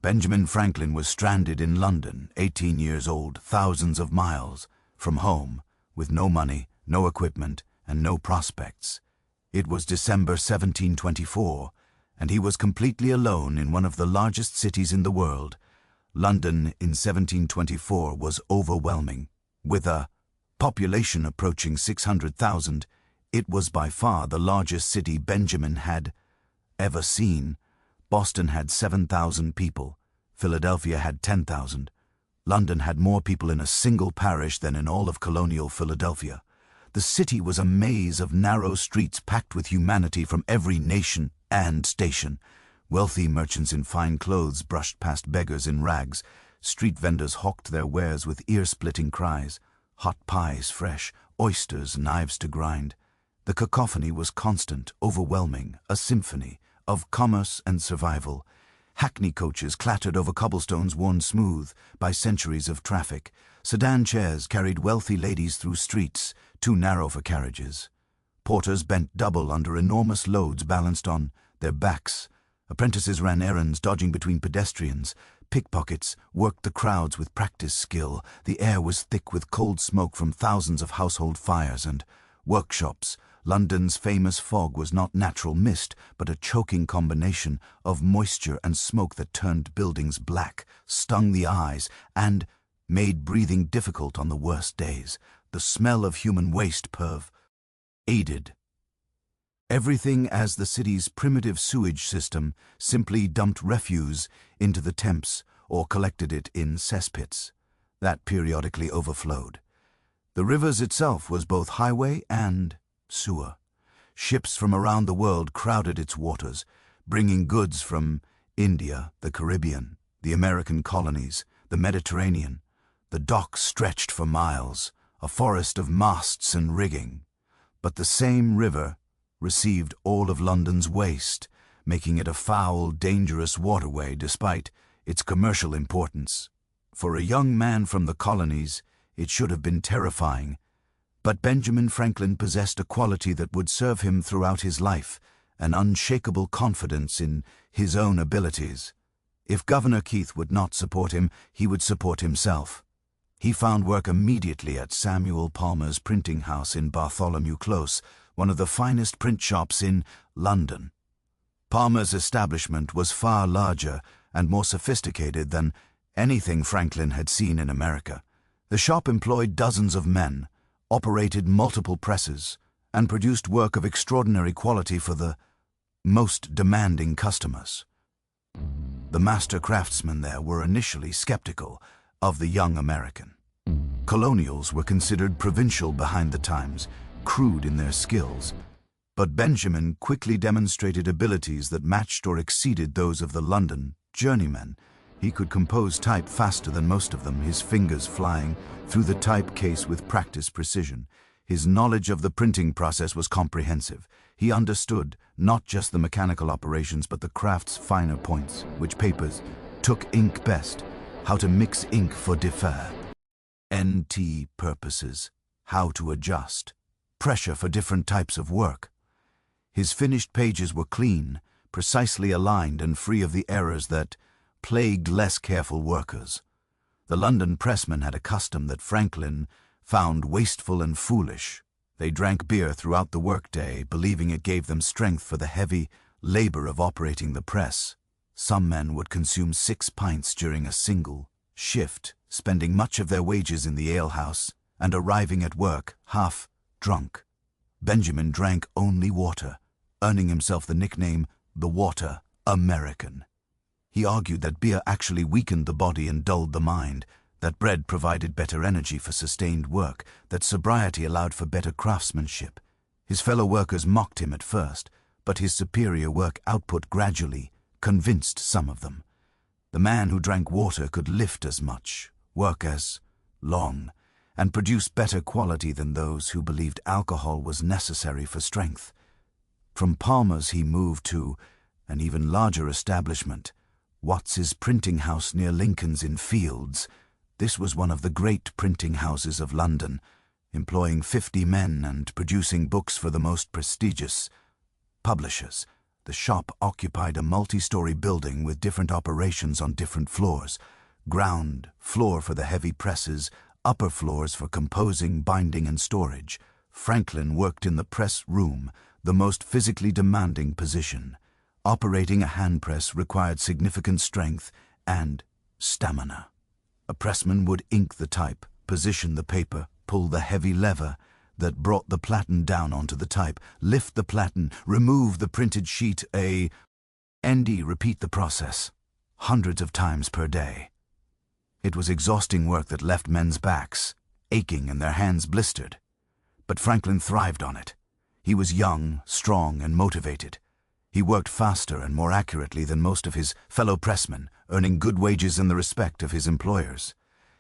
Benjamin Franklin was stranded in London, 18 years old, thousands of miles from home, with no money, no equipment, and no prospects. It was December 1724, and he was completely alone in one of the largest cities in the world. London in 1724 was overwhelming. With a population approaching 600,000, it was by far the largest city Benjamin had ever seen. Boston had 7,000 people. Philadelphia had 10,000. London had more people in a single parish than in all of colonial Philadelphia. The city was a maze of narrow streets packed with humanity from every nation and station. Wealthy merchants in fine clothes brushed past beggars in rags. Street vendors hawked their wares with ear-splitting cries. Hot pies fresh, oysters, knives to grind. The cacophony was constant, overwhelming, a symphony of commerce and survival. Hackney coaches clattered over cobblestones worn smooth by centuries of traffic. Sedan chairs carried wealthy ladies through streets too narrow for carriages. Porters bent double under enormous loads balanced on their backs. Apprentices ran errands, dodging between pedestrians. Pickpockets worked the crowds with practiced skill. The air was thick with cold smoke from thousands of household fires and workshops. London's famous fog was not natural mist, but a choking combination of moisture and smoke that turned buildings black, stung the eyes, and made breathing difficult on the worst days. The smell of human waste pervaded everything as the city's primitive sewage system simply dumped refuse into the Thames or collected it in cesspits that periodically overflowed. The rivers itself was both highway and sewer. Ships from around the world crowded its waters, bringing goods from India, the Caribbean, the American colonies, the Mediterranean. The docks stretched for miles, a forest of masts and rigging. But the same river received all of London's waste, making it a foul, dangerous waterway despite its commercial importance. For a young man from the colonies, it should have been terrifying. But Benjamin Franklin possessed a quality that would serve him throughout his life, an unshakable confidence in his own abilities. If Governor Keith would not support him, he would support himself. He found work immediately at Samuel Palmer's printing house in Bartholomew Close, one of the finest print shops in London. Palmer's establishment was far larger and more sophisticated than anything Franklin had seen in America. The shop employed dozens of men, operated multiple presses, and produced work of extraordinary quality for the most demanding customers. The master craftsmen there were initially skeptical of the young American. Colonials were considered provincial behind the times, crude in their skills. But Benjamin quickly demonstrated abilities that matched or exceeded those of the London journeymen. He could compose type faster than most of them, his fingers flying through the type case with practiced precision. His knowledge of the printing process was comprehensive. He understood not just the mechanical operations but the craft's finer points, which papers took ink best, how to mix ink for differ, NT purposes, how to adjust, pressure for different types of work. His finished pages were clean, precisely aligned and free of the errors that plagued less careful workers. The London pressmen had a custom that Franklin found wasteful and foolish. They drank beer throughout the workday, believing it gave them strength for the heavy labor of operating the press. Some men would consume 6 pints during a single shift, spending much of their wages in the alehouse and arriving at work half drunk. Benjamin drank only water, earning himself the nickname the Water American. He argued that beer actually weakened the body and dulled the mind, that bread provided better energy for sustained work, that sobriety allowed for better craftsmanship. His fellow workers mocked him at first, but his superior work output gradually convinced some of them. The man who drank water could lift as much, work as long, and produce better quality than those who believed alcohol was necessary for strength. From Palmer's he moved to an even larger establishment, Watts's printing house near Lincoln's Inn Fields. This was one of the great printing houses of London, employing 50 men and producing books for the most prestigious publishers. The shop occupied a multi-story building with different operations on different floors. Ground floor for the heavy presses, upper floors for composing, binding, and storage. Franklin worked in the press room, the most physically demanding position. Operating a hand press required significant strength and stamina. A pressman would ink the type, position the paper, pull the heavy lever that brought the platen down onto the type, lift the platen, remove the printed sheet, repeat the process hundreds of times per day. It was exhausting work that left men's backs aching and their hands blistered. But Franklin thrived on it. He was young, strong, and motivated. He worked faster and more accurately than most of his fellow pressmen, earning good wages and the respect of his employers.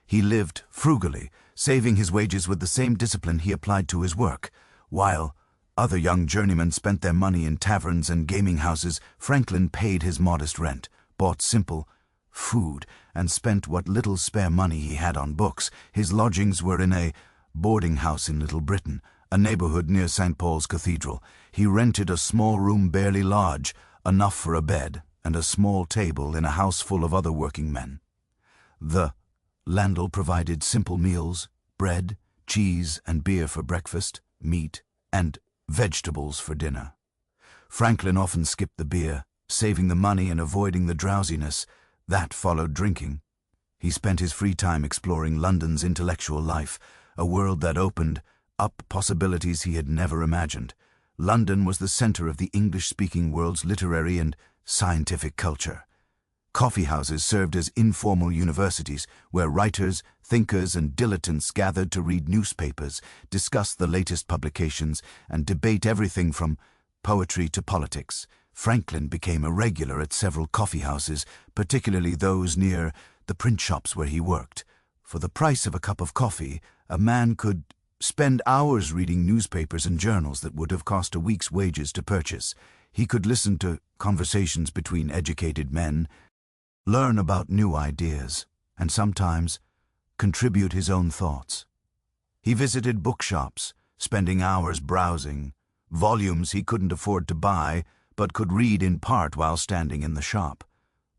He lived frugally, saving his wages with the same discipline he applied to his work. While other young journeymen spent their money in taverns and gaming houses, Franklin paid his modest rent, bought simple food, and spent what little spare money he had on books. His lodgings were in a boarding house in Little Britain, a neighborhood near St. Paul's Cathedral. He rented a small room barely large, enough for a bed and a small table in a house full of other working men. The landlord provided simple meals, bread, cheese, and beer for breakfast, meat, and vegetables for dinner. Franklin often skipped the beer, saving the money and avoiding the drowsiness that followed drinking. He spent his free time exploring London's intellectual life, a world that opened up possibilities he had never imagined. London was the center of the English-speaking world's literary and scientific culture. Coffee houses served as informal universities where writers, thinkers, and dilettantes gathered to read newspapers, discuss the latest publications, and debate everything from poetry to politics. Franklin became a regular at several coffee houses, particularly those near the print shops where he worked. For the price of a cup of coffee, a man could spend hours reading newspapers and journals that would have cost a week's wages to purchase. He could listen to conversations between educated men, learn about new ideas, and sometimes contribute his own thoughts. He visited bookshops, spending hours browsing volumes he couldn't afford to buy, but could read in part while standing in the shop.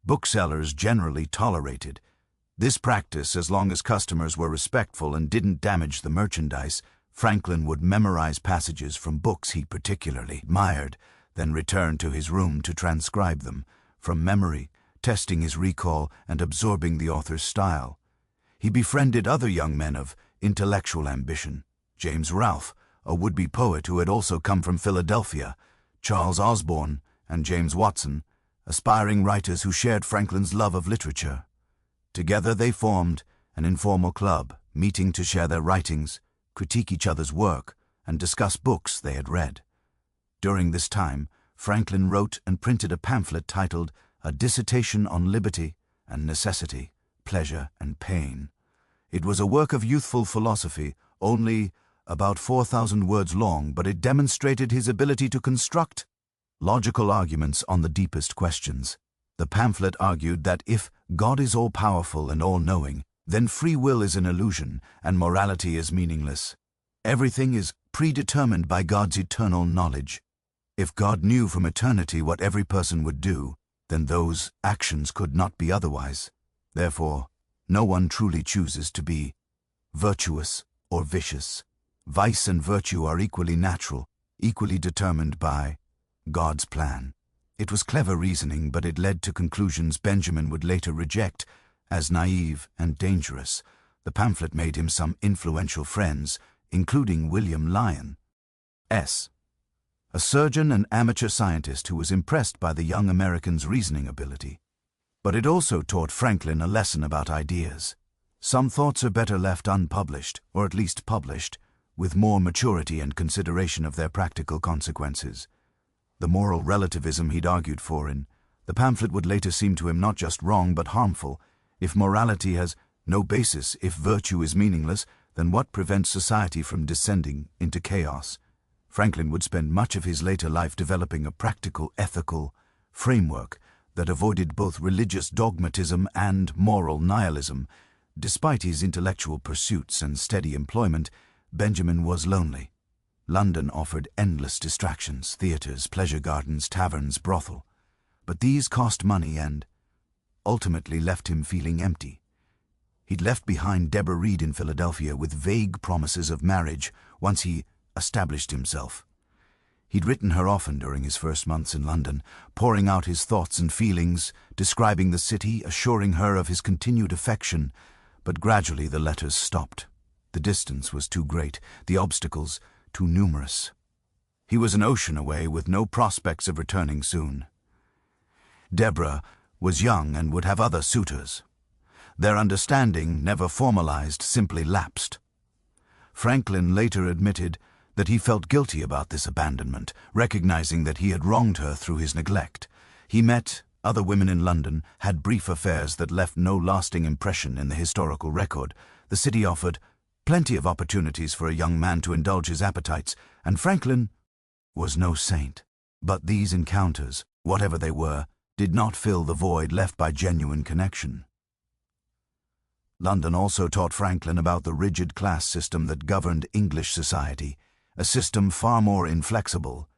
Booksellers generally tolerated this practice as long as customers were respectful and didn't damage the merchandise. Franklin would memorize passages from books he particularly admired, then return to his room to transcribe them from memory, testing his recall and absorbing the author's style. He befriended other young men of intellectual ambition: James Ralph, a would-be poet who had also come from Philadelphia, Charles Osborne, and James Watson, aspiring writers who shared Franklin's love of literature. Together they formed an informal club, meeting to share their writings, critique each other's work, and discuss books they had read. During this time, Franklin wrote and printed a pamphlet titled A Dissertation on Liberty and Necessity, Pleasure and Pain. It was a work of youthful philosophy, only about 4,000 words long, but it demonstrated his ability to construct logical arguments on the deepest questions. The pamphlet argued that if God is all-powerful and all-knowing, then free will is an illusion and morality is meaningless. Everything is predetermined by God's eternal knowledge. If God knew from eternity what every person would do, then those actions could not be otherwise. Therefore, no one truly chooses to be virtuous or vicious. Vice and virtue are equally natural, equally determined by God's plan. It was clever reasoning, but it led to conclusions Benjamin would later reject as naive and dangerous. The pamphlet made him some influential friends, including William Lyon, a surgeon and amateur scientist who was impressed by the young American's reasoning ability. But it also taught Franklin a lesson about ideas. Some thoughts are better left unpublished, or at least published, with more maturity and consideration of their practical consequences. The moral relativism he'd argued for in the pamphlet would later seem to him not just wrong but harmful. If morality has no basis, if virtue is meaningless, then what prevents society from descending into chaos? Franklin would spend much of his later life developing a practical, ethical framework that avoided both religious dogmatism and moral nihilism. Despite his intellectual pursuits and steady employment, Benjamin was lonely. London offered endless distractions: theaters, pleasure gardens, taverns, brothel. But these cost money and ultimately left him feeling empty. He'd left behind Deborah Reed in Philadelphia with vague promises of marriage once he established himself. He'd written her often during his first months in London, pouring out his thoughts and feelings, describing the city, assuring her of his continued affection. But gradually the letters stopped. The distance was too great, the obstacles too numerous. He was an ocean away with no prospects of returning soon. Deborah was young and would have other suitors. Their understanding, never formalized, simply lapsed. Franklin later admitted that he felt guilty about this abandonment, recognizing that he had wronged her through his neglect. He met other women in London, had brief affairs that left no lasting impression in the historical record. The city offered plenty of opportunities for a young man to indulge his appetites, and Franklin was no saint. But these encounters, whatever they were, did not fill the void left by genuine connection. London also taught Franklin about the rigid class system that governed English society, a system far more inflexible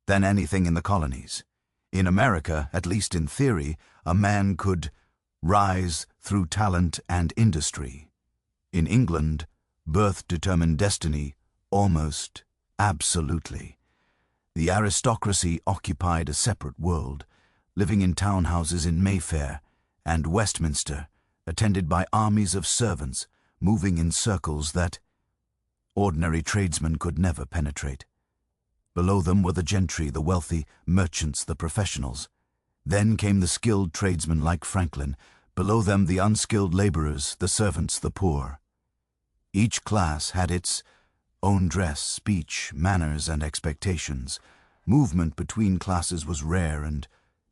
than anything in the colonies. In America, at least in theory, a man could rise through talent and industry. In England, birth determined destiny almost absolutely. The aristocracy occupied a separate world, living in townhouses in Mayfair and Westminster, attended by armies of servants, moving in circles that ordinary tradesmen could never penetrate. Below them were the gentry, the wealthy, merchants, the professionals. Then came the skilled tradesmen like Franklin. Below them the unskilled laborers, the servants, the poor. Each class had its own dress, speech, manners, and expectations. Movement between classes was rare and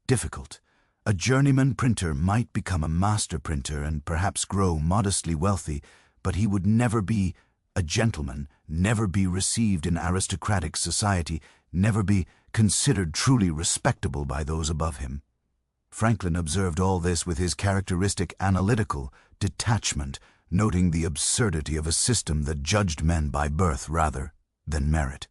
difficult. A journeyman printer might become a master printer and perhaps grow modestly wealthy, but he would never be a gentleman, never be received in aristocratic society, never be considered truly respectable by those above him. Franklin observed all this with his characteristic analytical detachment, noting the absurdity of a system that judged men by birth rather than merit.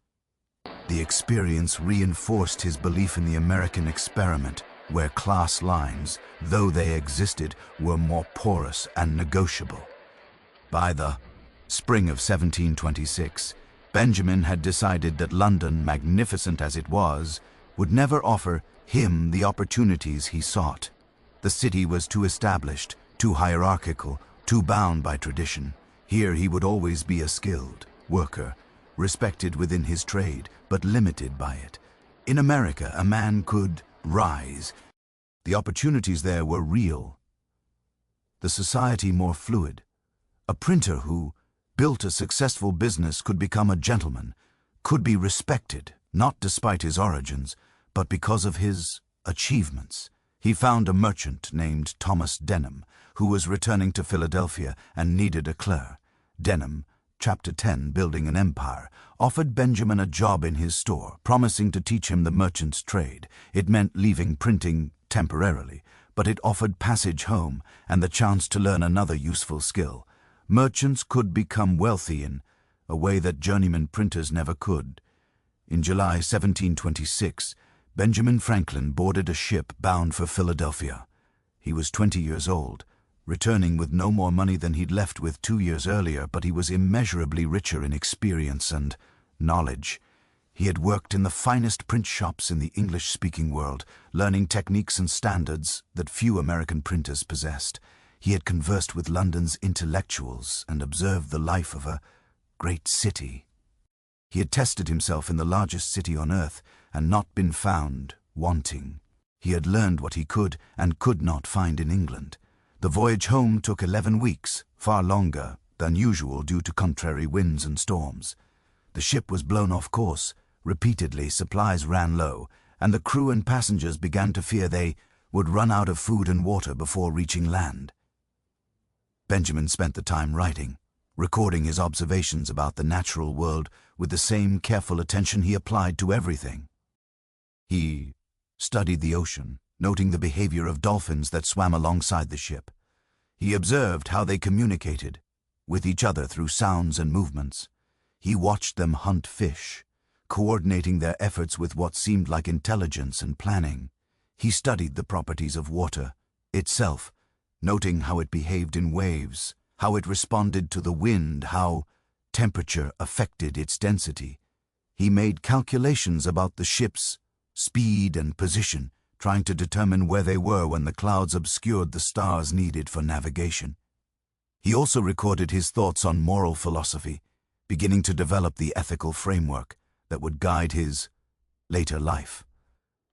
The experience reinforced his belief in the American experiment, where class lines, though they existed, were more porous and negotiable. By the spring of 1726, Benjamin had decided that London, magnificent as it was, would never offer him the opportunities he sought. The city was too established, too hierarchical, too bound by tradition. Here he would always be a skilled worker, respected within his trade, but limited by it. In America, a man could rise. The opportunities there were real. The society more fluid. A printer who built a successful business could become a gentleman, could be respected, not despite his origins, but because of his achievements. He found a merchant named Thomas Denham, who was returning to Philadelphia and needed a clerk. Denham, Chapter 10, Building an Empire, offered Benjamin a job in his store, promising to teach him the merchant's trade. It meant leaving printing temporarily, but it offered passage home and the chance to learn another useful skill. Merchants could become wealthy in a way that journeyman printers never could. In July 1726, Benjamin Franklin boarded a ship bound for Philadelphia. He was 20 years old, returning with no more money than he'd left with 2 years earlier, but he was immeasurably richer in experience and knowledge. He had worked in the finest print shops in the English-speaking world, learning techniques and standards that few American printers possessed. He had conversed with London's intellectuals and observed the life of a great city. He had tested himself in the largest city on earth and not been found wanting. He had learned what he could and could not find in England. The voyage home took 11 weeks, far longer than usual due to contrary winds and storms. The ship was blown off course. Repeatedly, supplies ran low, and the crew and passengers began to fear they would run out of food and water before reaching land. Benjamin spent the time writing, recording his observations about the natural world with the same careful attention he applied to everything. He studied the ocean, noting the behavior of dolphins that swam alongside the ship. He observed how they communicated with each other through sounds and movements. He watched them hunt fish, coordinating their efforts with what seemed like intelligence and planning. He studied the properties of water itself, noting how it behaved in waves, how it responded to the wind, how temperature affected its density. He made calculations about the ship's speed and position, trying to determine where they were when the clouds obscured the stars needed for navigation. He also recorded his thoughts on moral philosophy, beginning to develop the ethical framework that would guide his later life.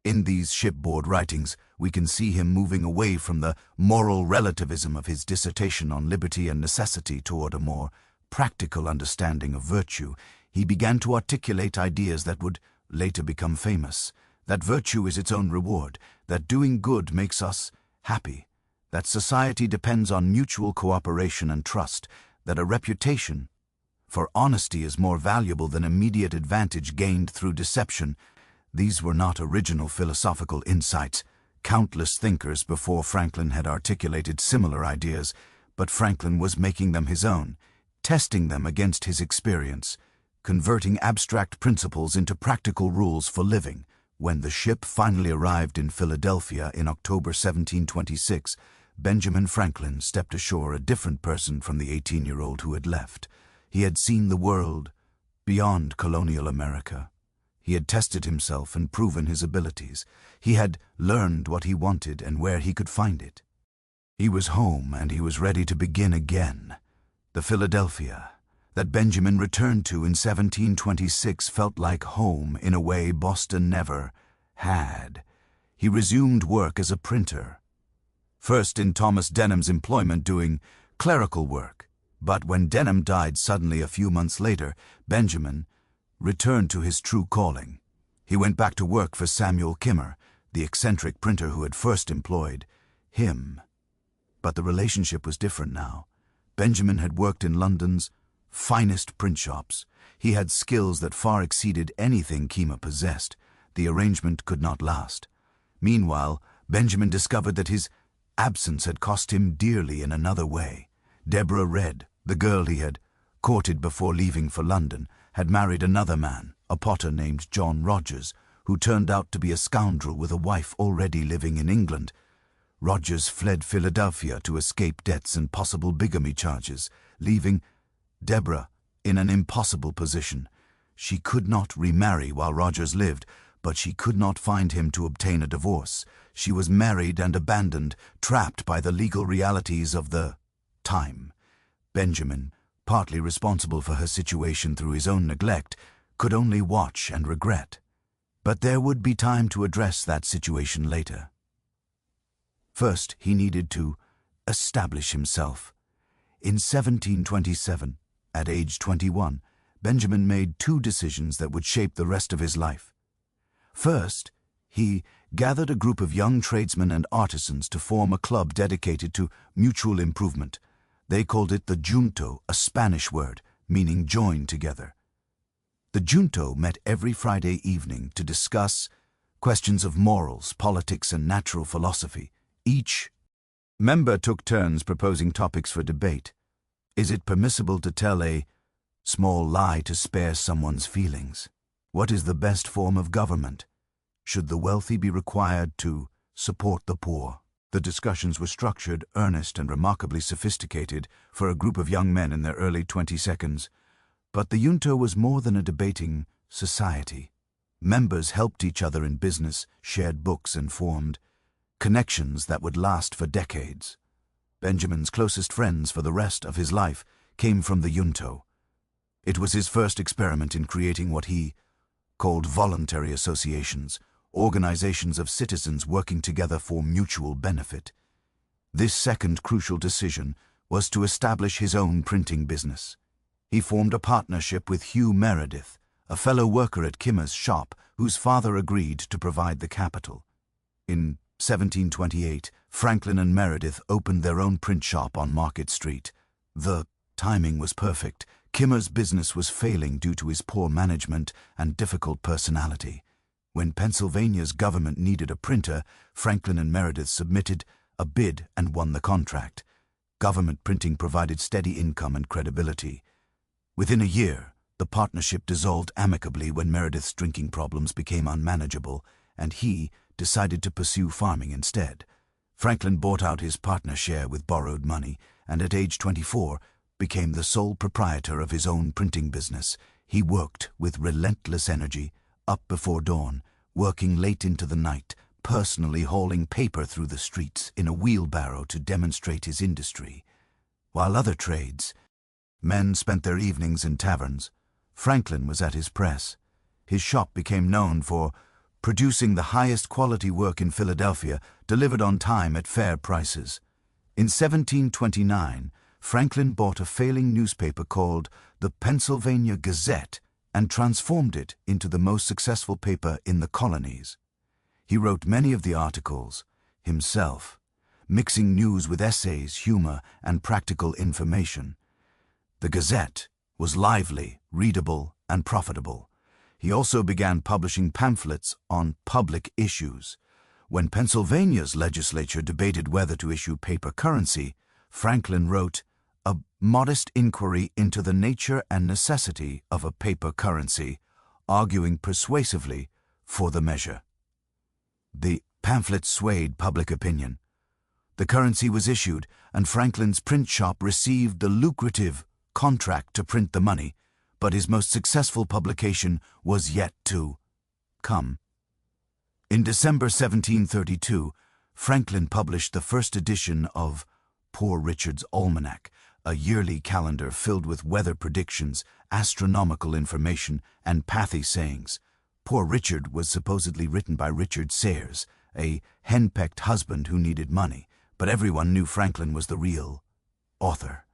In these shipboard writings we can see him moving away from the moral relativism of his dissertation on liberty and necessity toward a more practical understanding of virtue. He began to articulate ideas that would later become famous, that virtue is its own reward, that doing good makes us happy, that society depends on mutual cooperation and trust, that a reputation for honesty is more valuable than immediate advantage gained through deception. These were not original philosophical insights. Countless thinkers before Franklin had articulated similar ideas, but Franklin was making them his own, testing them against his experience, converting abstract principles into practical rules for living. When the ship finally arrived in Philadelphia in October 1726, Benjamin Franklin stepped ashore a different person from the 18-year-old who had left. He had seen the world beyond colonial America. He had tested himself and proven his abilities. He had learned what he wanted and where he could find it. He was home and he was ready to begin again. The Philadelphia that Benjamin returned to in 1726 felt like home in a way Boston never had. He resumed work as a printer, first in Thomas Denham's employment doing clerical work. But when Denham died suddenly a few months later, Benjamin returned to his true calling. He went back to work for Samuel Kimmer, the eccentric printer who had first employed him. But the relationship was different now. Benjamin had worked in London's finest print shops. He had skills that far exceeded anything Kimmer possessed. The arrangement could not last. Meanwhile, Benjamin discovered that his absence had cost him dearly in another way. Deborah Red, the girl he had courted before leaving for London, had married another man, a potter named John Rogers, who turned out to be a scoundrel with a wife already living in England. Rogers fled Philadelphia to escape debts and possible bigamy charges, leaving Deborah in an impossible position. She could not remarry while Rogers lived, but she could not find him to obtain a divorce. She was married and abandoned, trapped by the legal realities of the time. Benjamin, partly responsible for her situation through his own neglect, could only watch and regret. But there would be time to address that situation later. First, he needed to establish himself. In 1727, at age 21, Benjamin made two decisions that would shape the rest of his life. First, he gathered a group of young tradesmen and artisans to form a club dedicated to mutual improvement. They called it the Junto, a Spanish word, meaning join together. The Junto met every Friday evening to discuss questions of morals, politics, and natural philosophy. Each member took turns proposing topics for debate. Is it permissible to tell a small lie to spare someone's feelings? What is the best form of government? Should the wealthy be required to support the poor? The discussions were structured, earnest, and remarkably sophisticated for a group of young men in their early 20s. But the Junto was more than a debating society. Members helped each other in business, shared books, and formed connections that would last for decades. Benjamin's closest friends for the rest of his life came from the Junto. It was his first experiment in creating what he called voluntary associations, organizations of citizens working together for mutual benefit. This second crucial decision was to establish his own printing business. He formed a partnership with Hugh Meredith, a fellow worker at Kimmer's shop whose father agreed to provide the capital. In 1728, Franklin and Meredith opened their own print shop on Market Street. The timing was perfect. Kimmer's business was failing due to his poor management and difficult personality. When Pennsylvania's government needed a printer, Franklin and Meredith submitted a bid and won the contract. Government printing provided steady income and credibility. Within a year, the partnership dissolved amicably when Meredith's drinking problems became unmanageable, and he decided to pursue farming instead. Franklin bought out his partner share with borrowed money, and at age 24, became the sole proprietor of his own printing business. He worked with relentless energy, up before dawn, working late into the night, personally hauling paper through the streets in a wheelbarrow to demonstrate his industry. While other men spent their evenings in taverns, Franklin was at his press. His shop became known for producing the highest quality work in Philadelphia, delivered on time at fair prices. In 1729, Franklin bought a failing newspaper called the Pennsylvania Gazette and transformed it into the most successful paper in the colonies. He wrote many of the articles himself, mixing news with essays, humor, and practical information. The Gazette was lively, readable, and profitable. He also began publishing pamphlets on public issues. When Pennsylvania's legislature debated whether to issue paper currency, Franklin wrote a modest inquiry into the nature and necessity of a paper currency, arguing persuasively for the measure. The pamphlet swayed public opinion. The currency was issued, and Franklin's print shop received the lucrative contract to print the money, but his most successful publication was yet to come. In December 1732, Franklin published the first edition of Poor Richard's Almanac, a yearly calendar filled with weather predictions, astronomical information, and pathy sayings. Poor Richard was supposedly written by Richard Sayers, a henpecked husband who needed money, but everyone knew Franklin was the real author.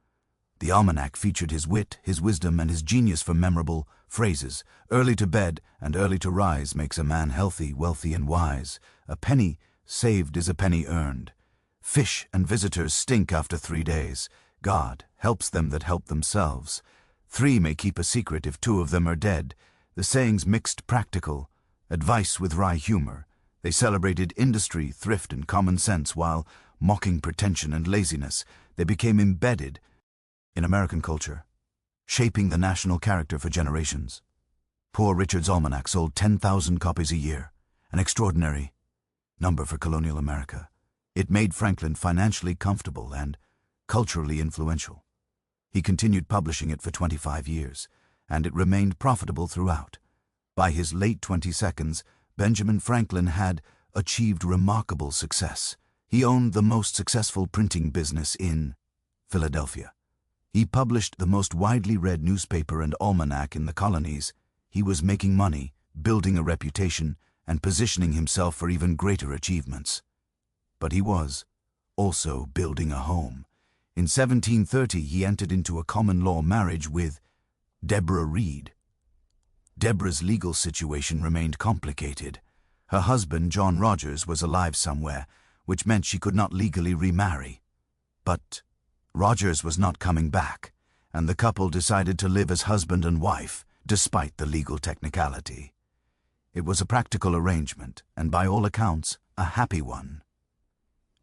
The almanac featured his wit, his wisdom, and his genius for memorable phrases. Early to bed and early to rise makes a man healthy, wealthy, and wise. A penny saved is a penny earned. Fish and visitors stink after 3 days. God helps them that help themselves. 3 may keep a secret if 2 of them are dead. The sayings mixed practical advice with wry humor. They celebrated industry, thrift, and common sense, while mocking pretension and laziness. They became embedded in American culture, shaping the national character for generations. Poor Richard's Almanac sold 10,000 copies a year, an extraordinary number for colonial America. It made Franklin financially comfortable and culturally influential. He continued publishing it for 25 years, and it remained profitable throughout. By his late 22s, Benjamin Franklin had achieved remarkable success. He owned the most successful printing business in Philadelphia. He published the most widely read newspaper and almanac in the colonies. He was making money, building a reputation, and positioning himself for even greater achievements. But he was also building a home. In 1730, he entered into a common-law marriage with Deborah Reed. Deborah's legal situation remained complicated. Her husband, John Rogers, was alive somewhere, which meant she could not legally remarry. But Rogers was not coming back, and the couple decided to live as husband and wife, despite the legal technicality. It was a practical arrangement, and by all accounts, a happy one.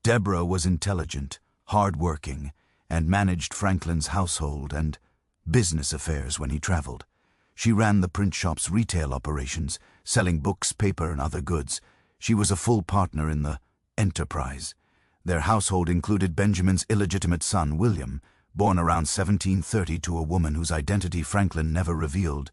Deborah was intelligent, hard-working, and managed Franklin's household and business affairs when he traveled. She ran the print shop's retail operations, selling books, paper, and other goods. She was a full partner in the enterprise. Their household included Benjamin's illegitimate son, William, born around 1730 to a woman whose identity Franklin never revealed.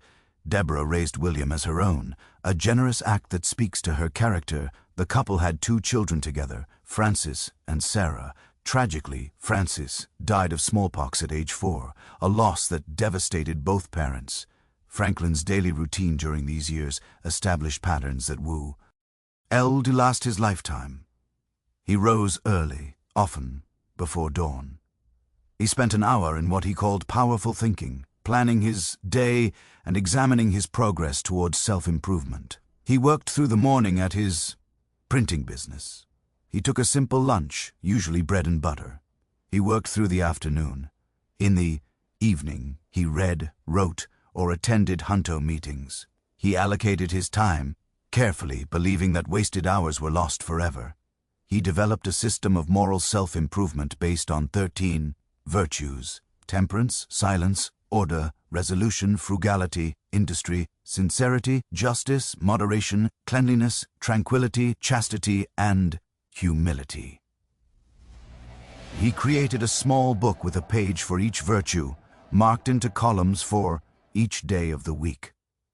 Deborah raised William as her own, a generous act that speaks to her character. The couple had 2 children together, Francis and Sarah. Tragically, Francis died of smallpox at age 4, a loss that devastated both parents. Franklin's daily routine during these years established patterns that woo L to last his lifetime. He rose early, often before dawn. He spent an hour in what he called powerful thinking, planning his day and examining his progress towards self-improvement. He worked through the morning at his printing business. He took a simple lunch, usually bread and butter. He worked through the afternoon. In the evening, he read, wrote, or attended Hunto meetings. He allocated his time carefully, believing that wasted hours were lost forever. He developed a system of moral self-improvement based on 13 virtues: temperance, silence, order, resolution, frugality, industry, sincerity, justice, moderation, cleanliness, tranquility, chastity, and humility. He created a small book with a page for each virtue, marked into columns for each day of the week.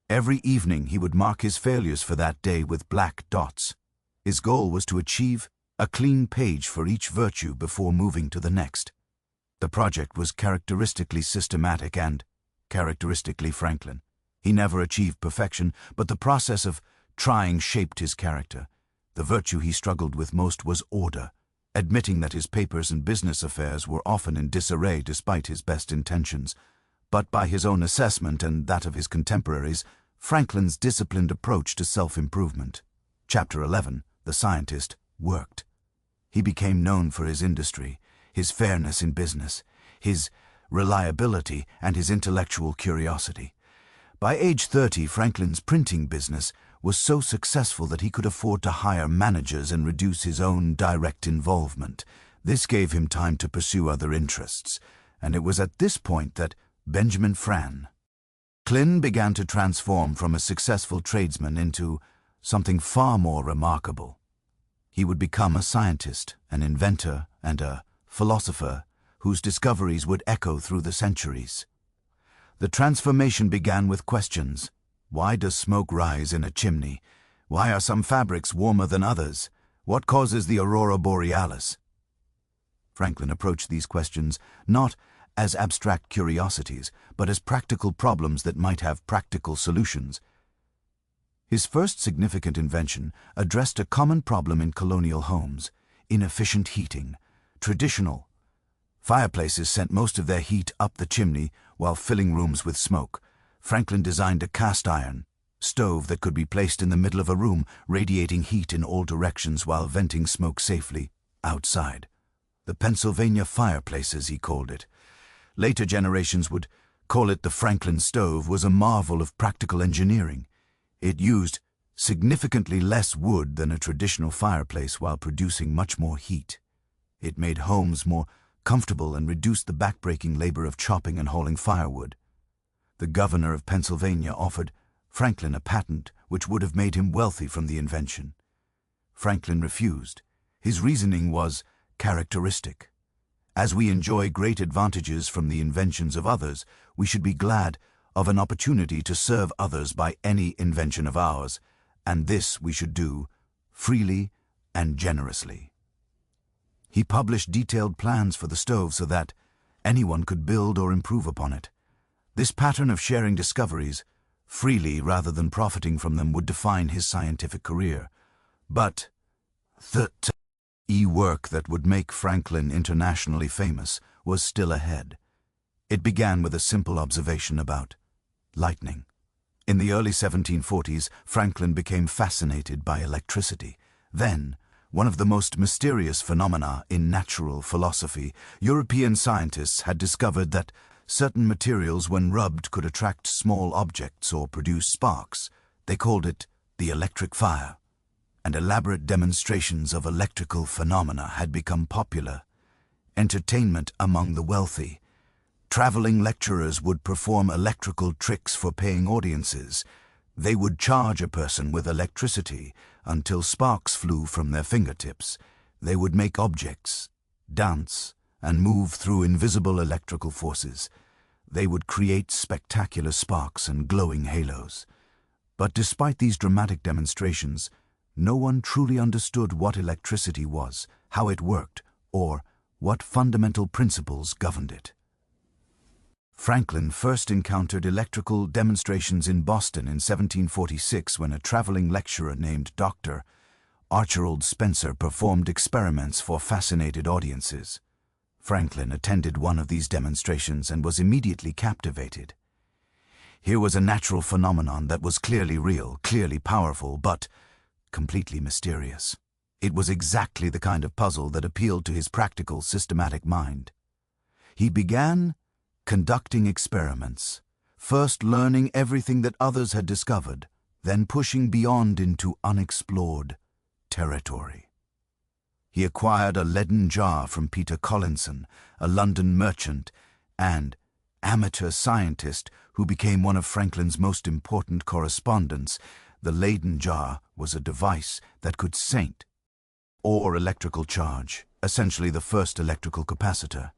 Every evening he would mark his failures for that day with black dots. His goal was to achieve a clean page for each virtue before moving to the next. The project was characteristically systematic and characteristically Franklin. He never achieved perfection, but the process of trying shaped his character. The virtue he struggled with most was order, admitting that his papers and business affairs were often in disarray despite his best intentions. But by his own assessment and that of his contemporaries, Franklin's disciplined approach to self-improvement, Chapter 11, The Scientist, worked. He became known for his industry, his fairness in business, his reliability, and his intellectual curiosity. By age 30, Franklin's printing business was so successful that he could afford to hire managers and reduce his own direct involvement. This gave him time to pursue other interests, and it was at this point that Benjamin Franklin began to transform from a successful tradesman into something far more remarkable. He would become a scientist, an inventor, and a philosopher whose discoveries would echo through the centuries. The transformation began with questions. Why does smoke rise in a chimney? Why are some fabrics warmer than others? What causes the aurora borealis? Franklin approached these questions not as abstract curiosities, but as practical problems that might have practical solutions. His first significant invention addressed a common problem in colonial homes: inefficient heating. Traditional fireplaces sent most of their heat up the chimney while filling rooms with smoke. Franklin designed a cast-iron stove that could be placed in the middle of a room, radiating heat in all directions while venting smoke safely outside. The Pennsylvania fireplaces, he called it. Later generations would call it the Franklin stove. Was a marvel of practical engineering. It used significantly less wood than a traditional fireplace while producing much more heat. It made homes more comfortable and reduced the backbreaking labor of chopping and hauling firewood. The governor of Pennsylvania offered Franklin a patent which would have made him wealthy from the invention. Franklin refused. His reasoning was characteristic. As we enjoy great advantages from the inventions of others, we should be glad of an opportunity to serve others by any invention of ours, and this we should do freely and generously. He published detailed plans for the stove so that anyone could build or improve upon it. This pattern of sharing discoveries freely rather than profiting from them would define his scientific career. But the work that would make Franklin internationally famous was still ahead. It began with a simple observation about lightning. In the early 1740s, Franklin became fascinated by electricity. Then, one of the most mysterious phenomena in natural philosophy, European scientists had discovered that certain materials, when rubbed, could attract small objects or produce sparks. They called it the electric fire, and elaborate demonstrations of electrical phenomena had become popular. Entertainment among the wealthy. Traveling lecturers would perform electrical tricks for paying audiences. They would charge a person with electricity until sparks flew from their fingertips. They would make objects dance and move through invisible electrical forces. They would create spectacular sparks and glowing halos. But despite these dramatic demonstrations, no one truly understood what electricity was, how it worked, or what fundamental principles governed it. Franklin first encountered electrical demonstrations in Boston in 1746 when a traveling lecturer named Dr. Archibald Spencer performed experiments for fascinated audiences. Franklin attended one of these demonstrations and was immediately captivated. Here was a natural phenomenon that was clearly real, clearly powerful, but completely mysterious. It was exactly the kind of puzzle that appealed to his practical, systematic mind. He began conducting experiments, first learning everything that others had discovered, then pushing beyond into unexplored territory. He acquired a leaden jar from Peter Collinson, a London merchant and amateur scientist who became one of Franklin's most important correspondents. The Leyden jar was a device that could sense or electrical charge, essentially the first electrical capacitor.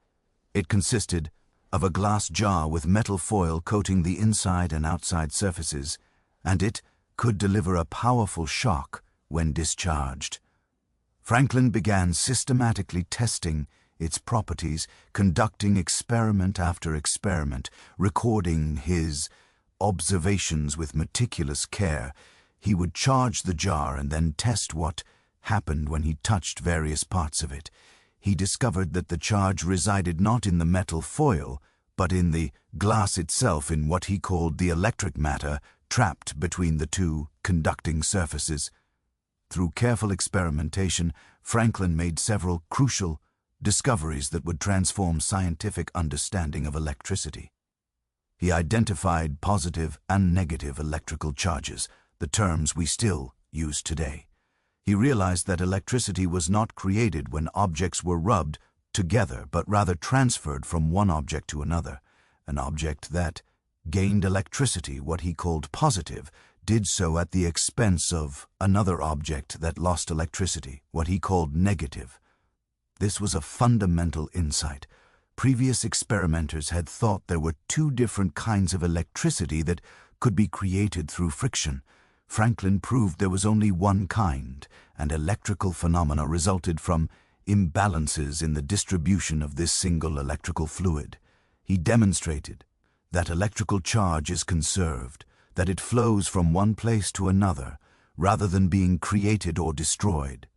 It consisted of a glass jar with metal foil coating the inside and outside surfaces, and it could deliver a powerful shock when discharged. Franklin began systematically testing its properties, conducting experiment after experiment, recording his observations with meticulous care. He would charge the jar and then test what happened when he touched various parts of it. He discovered that the charge resided not in the metal foil, but in the glass itself, in what he called the electric matter trapped between the two conducting surfaces. Through careful experimentation, Franklin made several crucial discoveries that would transform scientific understanding of electricity. He identified positive and negative electrical charges, the terms we still use today. He realized that electricity was not created when objects were rubbed together, but rather transferred from one object to another. An object that gained electricity, what he called positive, did so at the expense of another object that lost electricity, what he called negative. This was a fundamental insight. Previous experimenters had thought there were two different kinds of electricity that could be created through friction. Franklin proved there was only one kind, and electrical phenomena resulted from imbalances in the distribution of this single electrical fluid. He demonstrated that electrical charge is conserved, that it flows from one place to another, rather than being created or destroyed.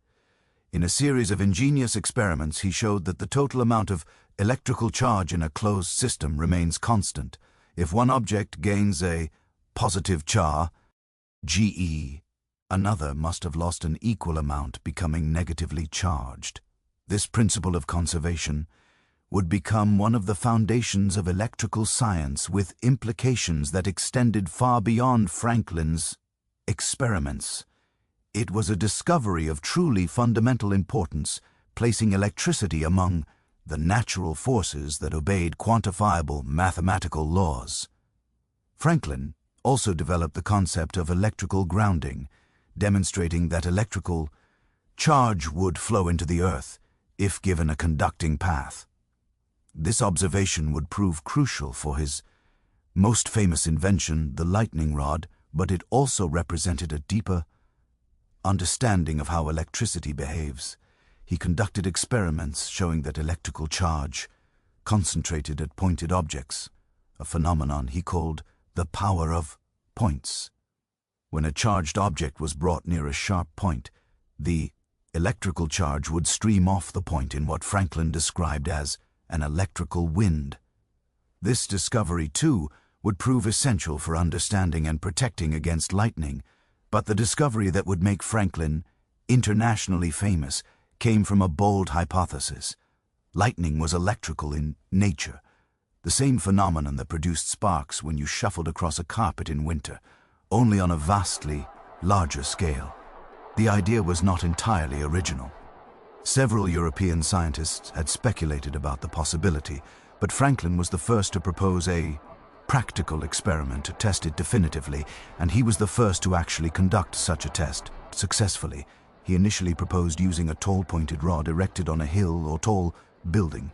In a series of ingenious experiments, he showed that the total amount of electrical charge in a closed system remains constant. If one object gains a positive charge, GE, another must have lost an equal amount, becoming negatively charged. This principle of conservation would become one of the foundations of electrical science, with implications that extended far beyond Franklin's experiments. It was a discovery of truly fundamental importance, placing electricity among the natural forces that obeyed quantifiable mathematical laws. Franklin also developed the concept of electrical grounding, demonstrating that electrical charge would flow into the earth if given a conducting path. This observation would prove crucial for his most famous invention, the lightning rod, but it also represented a deeper understanding of how electricity behaves. He conducted experiments showing that electrical charge concentrated at pointed objects, a phenomenon he called the power of points. When a charged object was brought near a sharp point, the electrical charge would stream off the point in what Franklin described as an electrical wind. This discovery, too, would prove essential for understanding and protecting against lightning, but the discovery that would make Franklin internationally famous came from a bold hypothesis. Lightning was electrical in nature, the same phenomenon that produced sparks when you shuffled across a carpet in winter, only on a vastly larger scale. The idea was not entirely original. Several European scientists had speculated about the possibility, but Franklin was the first to propose a practical experiment to test it definitively, and he was the first to actually conduct such a test successfully. He initially proposed using a tall pointed rod erected on a hill or tall building.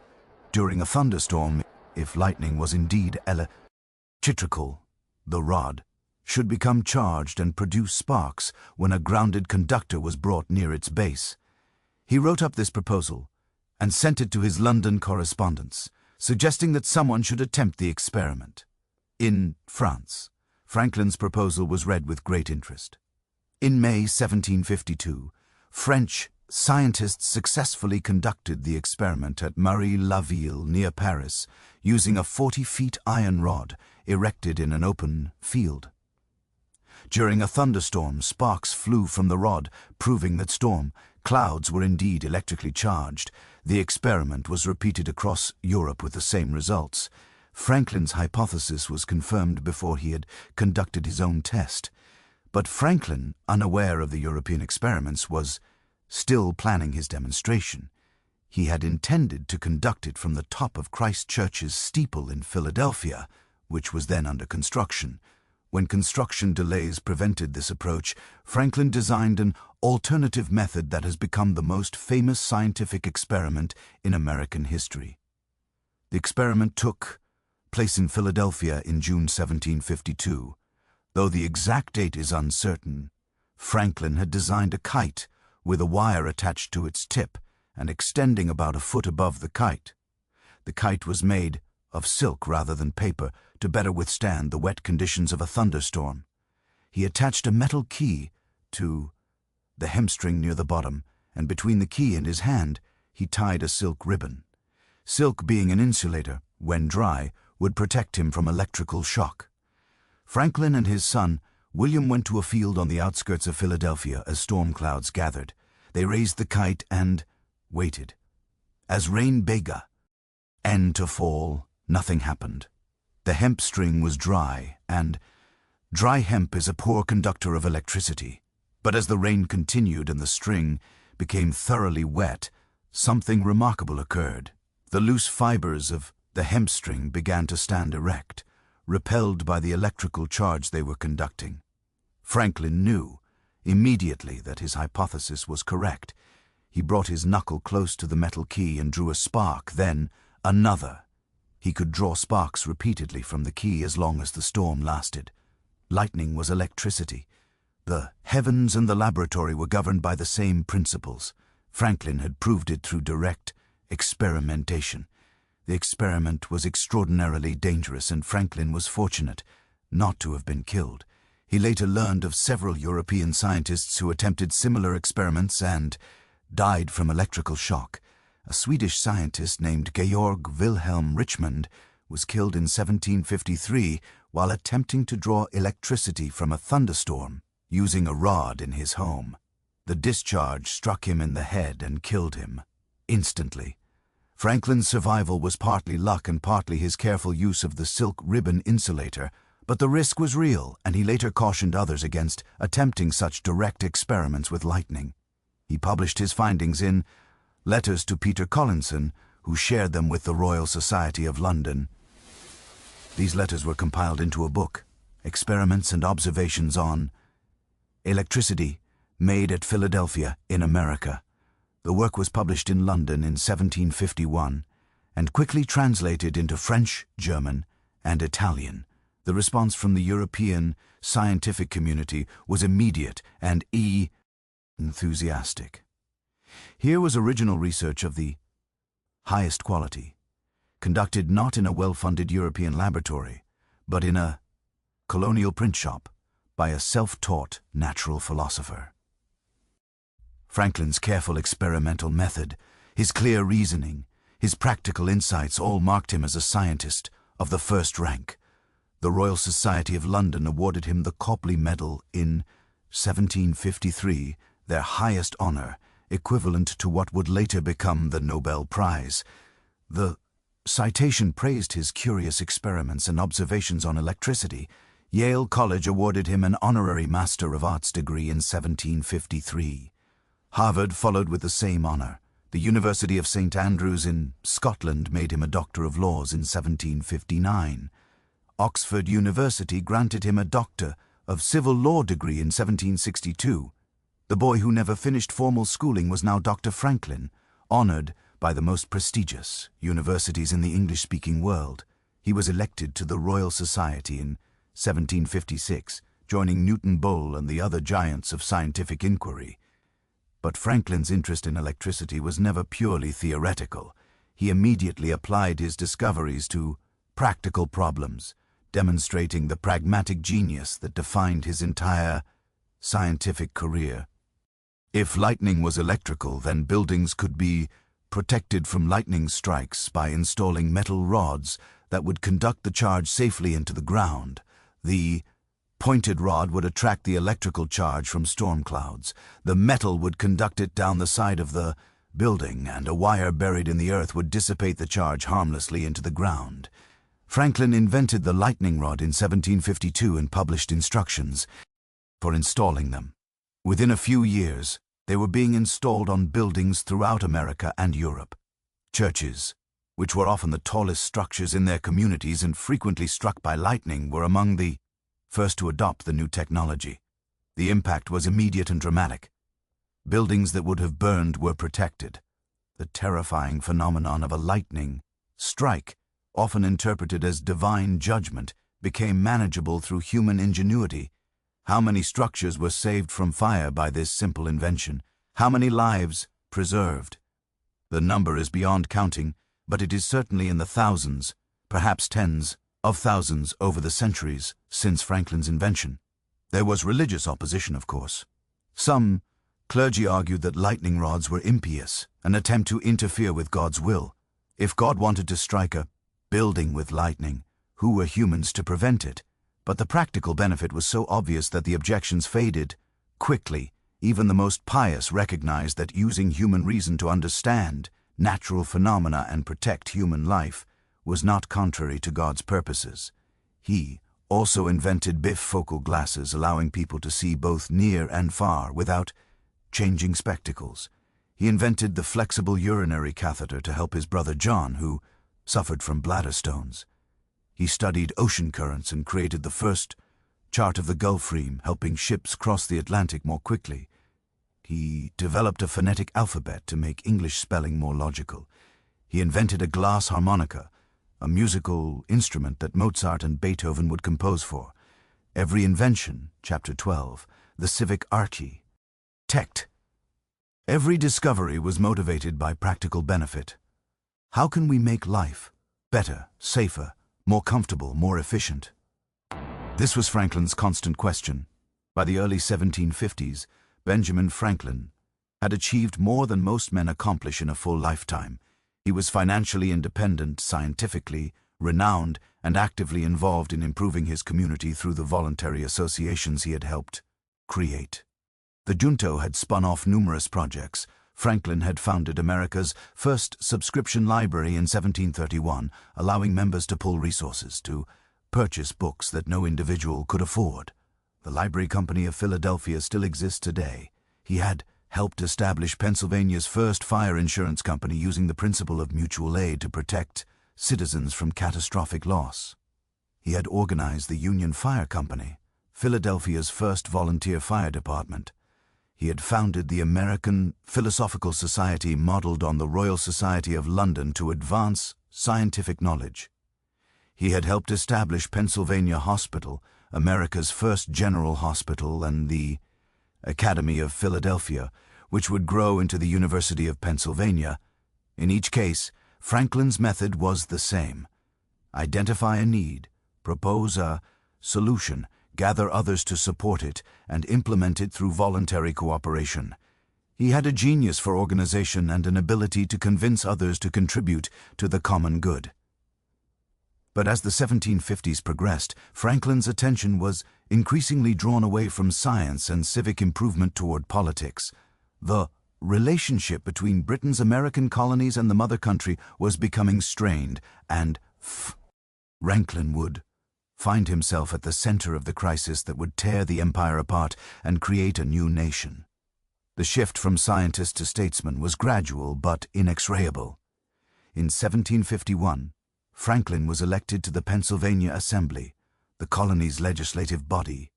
During a thunderstorm, if lightning was indeed electrical, the rod should become charged and produce sparks when a grounded conductor was brought near its base. He wrote up this proposal and sent it to his London correspondents, suggesting that someone should attempt the experiment. In France, Franklin's proposal was read with great interest. In May 1752, French scientists successfully conducted the experiment at Marie-la-Ville near Paris, using a 40-foot iron rod erected in an open field. During a thunderstorm, sparks flew from the rod, proving that storm clouds were indeed electrically charged. The experiment was repeated across Europe with the same results. Franklin's hypothesis was confirmed before he had conducted his own test. But Franklin, unaware of the European experiments, was still planning his demonstration. He had intended to conduct it from the top of Christ Church's steeple in Philadelphia, which was then under construction. When construction delays prevented this approach, Franklin designed an alternative method that has become the most famous scientific experiment in American history. The experiment took place in Philadelphia in June 1752. Though the exact date is uncertain, Franklin had designed a kite with a wire attached to its tip and extending about a foot above the kite. The kite was made of silk rather than paper to better withstand the wet conditions of a thunderstorm. He attached a metal key to the hemstring near the bottom, and between the key and his hand, he tied a silk ribbon. Silk, being an insulator, when dry, would protect him from electrical shock. Franklin and his son, William, went to a field on the outskirts of Philadelphia as storm clouds gathered. They raised the kite and waited. As rain began to fall, nothing happened. The hemp string was dry, and dry hemp is a poor conductor of electricity. But as the rain continued and the string became thoroughly wet, something remarkable occurred. The loose fibers of the hemp string began to stand erect, repelled by the electrical charge they were conducting. Franklin knew immediately that his hypothesis was correct. He brought his knuckle close to the metal key and drew a spark, then another. He could draw sparks repeatedly from the key as long as the storm lasted. Lightning was electricity. The heavens and the laboratory were governed by the same principles. Franklin had proved it through direct experimentation. The experiment was extraordinarily dangerous, and Franklin was fortunate not to have been killed. He later learned of several European scientists who attempted similar experiments and died from electrical shock. A Swedish scientist named Georg Wilhelm Richmond was killed in 1753 while attempting to draw electricity from a thunderstorm using a rod in his home. The discharge struck him in the head and killed him instantly. Franklin's survival was partly luck and partly his careful use of the silk ribbon insulator, but the risk was real, and he later cautioned others against attempting such direct experiments with lightning. He published his findings in letters to Peter Collinson, who shared them with the Royal Society of London. These letters were compiled into a book, Experiments and Observations on Electricity Made at Philadelphia in America. The work was published in London in 1751 and quickly translated into French, German, and Italian. The response from the European scientific community was immediate and enthusiastic. Here was original research of the highest quality, conducted not in a well-funded European laboratory, but in a colonial print shop by a self-taught natural philosopher. Franklin's careful experimental method, his clear reasoning, his practical insights all marked him as a scientist of the first rank. The Royal Society of London awarded him the Copley Medal in 1753, their highest honor, equivalent to what would later become the Nobel Prize. The citation praised his curious experiments and observations on electricity. Yale College awarded him an honorary Master of Arts degree in 1753. Harvard followed with the same honor. The University of St. Andrews in Scotland made him a Doctor of Laws in 1759. Oxford University granted him a Doctor of Civil Law degree in 1762. The boy who never finished formal schooling was now Dr. Franklin, honored by the most prestigious universities in the English-speaking world. He was elected to the Royal Society in 1756, joining Newton Boole and the other giants of scientific inquiry. But Franklin's interest in electricity was never purely theoretical. He immediately applied his discoveries to practical problems, demonstrating the pragmatic genius that defined his entire scientific career. If lightning was electrical, then buildings could be protected from lightning strikes by installing metal rods that would conduct the charge safely into the ground. The pointed rod would attract the electrical charge from storm clouds. The metal would conduct it down the side of the building, and a wire buried in the earth would dissipate the charge harmlessly into the ground. Franklin invented the lightning rod in 1752 and published instructions for installing them. Within a few years, they were being installed on buildings throughout America and Europe. Churches, which were often the tallest structures in their communities and frequently struck by lightning, were among the first to adopt the new technology. The impact was immediate and dramatic. Buildings that would have burned were protected. The terrifying phenomenon of a lightning strike, often interpreted as divine judgment, became manageable through human ingenuity. How many structures were saved from fire by this simple invention? How many lives preserved? The number is beyond counting, but it is certainly in the thousands, perhaps tens of thousands over the centuries since Franklin's invention. There was religious opposition, of course. Some clergy argued that lightning rods were impious, an attempt to interfere with God's will. If God wanted to strike a building with lightning, who were humans to prevent it? But the practical benefit was so obvious that the objections faded quickly. Even the most pious recognized that using human reason to understand natural phenomena and protect human life was not contrary to God's purposes. He also invented bifocal glasses, allowing people to see both near and far without changing spectacles. He invented the flexible urinary catheter to help his brother John, who suffered from bladder stones. He studied ocean currents and created the first chart of the Gulf Stream, helping ships cross the Atlantic more quickly. He developed a phonetic alphabet to make English spelling more logical. He invented a glass harmonica, a musical instrument that Mozart and Beethoven would compose for. Every invention, Chapter 12, the civic architect. Every discovery was motivated by practical benefit. How can we make life better, safer, more comfortable, more efficient? This was Franklin's constant question. By the early 1750s, Benjamin Franklin had achieved more than most men accomplish in a full lifetime. He was financially independent, scientifically renowned, and actively involved in improving his community through the voluntary associations he had helped create. The junto had spun off numerous projects. Franklin had founded America's first subscription library in 1731, allowing members to pull resources to purchase books that no individual could afford. The Library Company of Philadelphia still exists today. He had helped establish Pennsylvania's first fire insurance company using the principle of mutual aid to protect citizens from catastrophic loss. He had organized the Union Fire Company, Philadelphia's first volunteer fire department. He had founded the American Philosophical Society, modeled on the Royal Society of London, to advance scientific knowledge. He had helped establish Pennsylvania Hospital, America's first general hospital, and the Academy of Philadelphia, which would grow into the University of Pennsylvania. In each case, Franklin's method was the same: identify a need, propose a solution, gather others to support it, and implement it through voluntary cooperation. He had a genius for organization and an ability to convince others to contribute to the common good. But as the 1750s progressed, Franklin's attention was increasingly drawn away from science and civic improvement toward politics. The relationship between Britain's American colonies and the mother country was becoming strained, and Franklin would find himself at the center of the crisis that would tear the empire apart and create a new nation. The shift from scientist to statesman was gradual but inexorable. In 1751, Franklin was elected to the Pennsylvania Assembly, the colony's legislative body.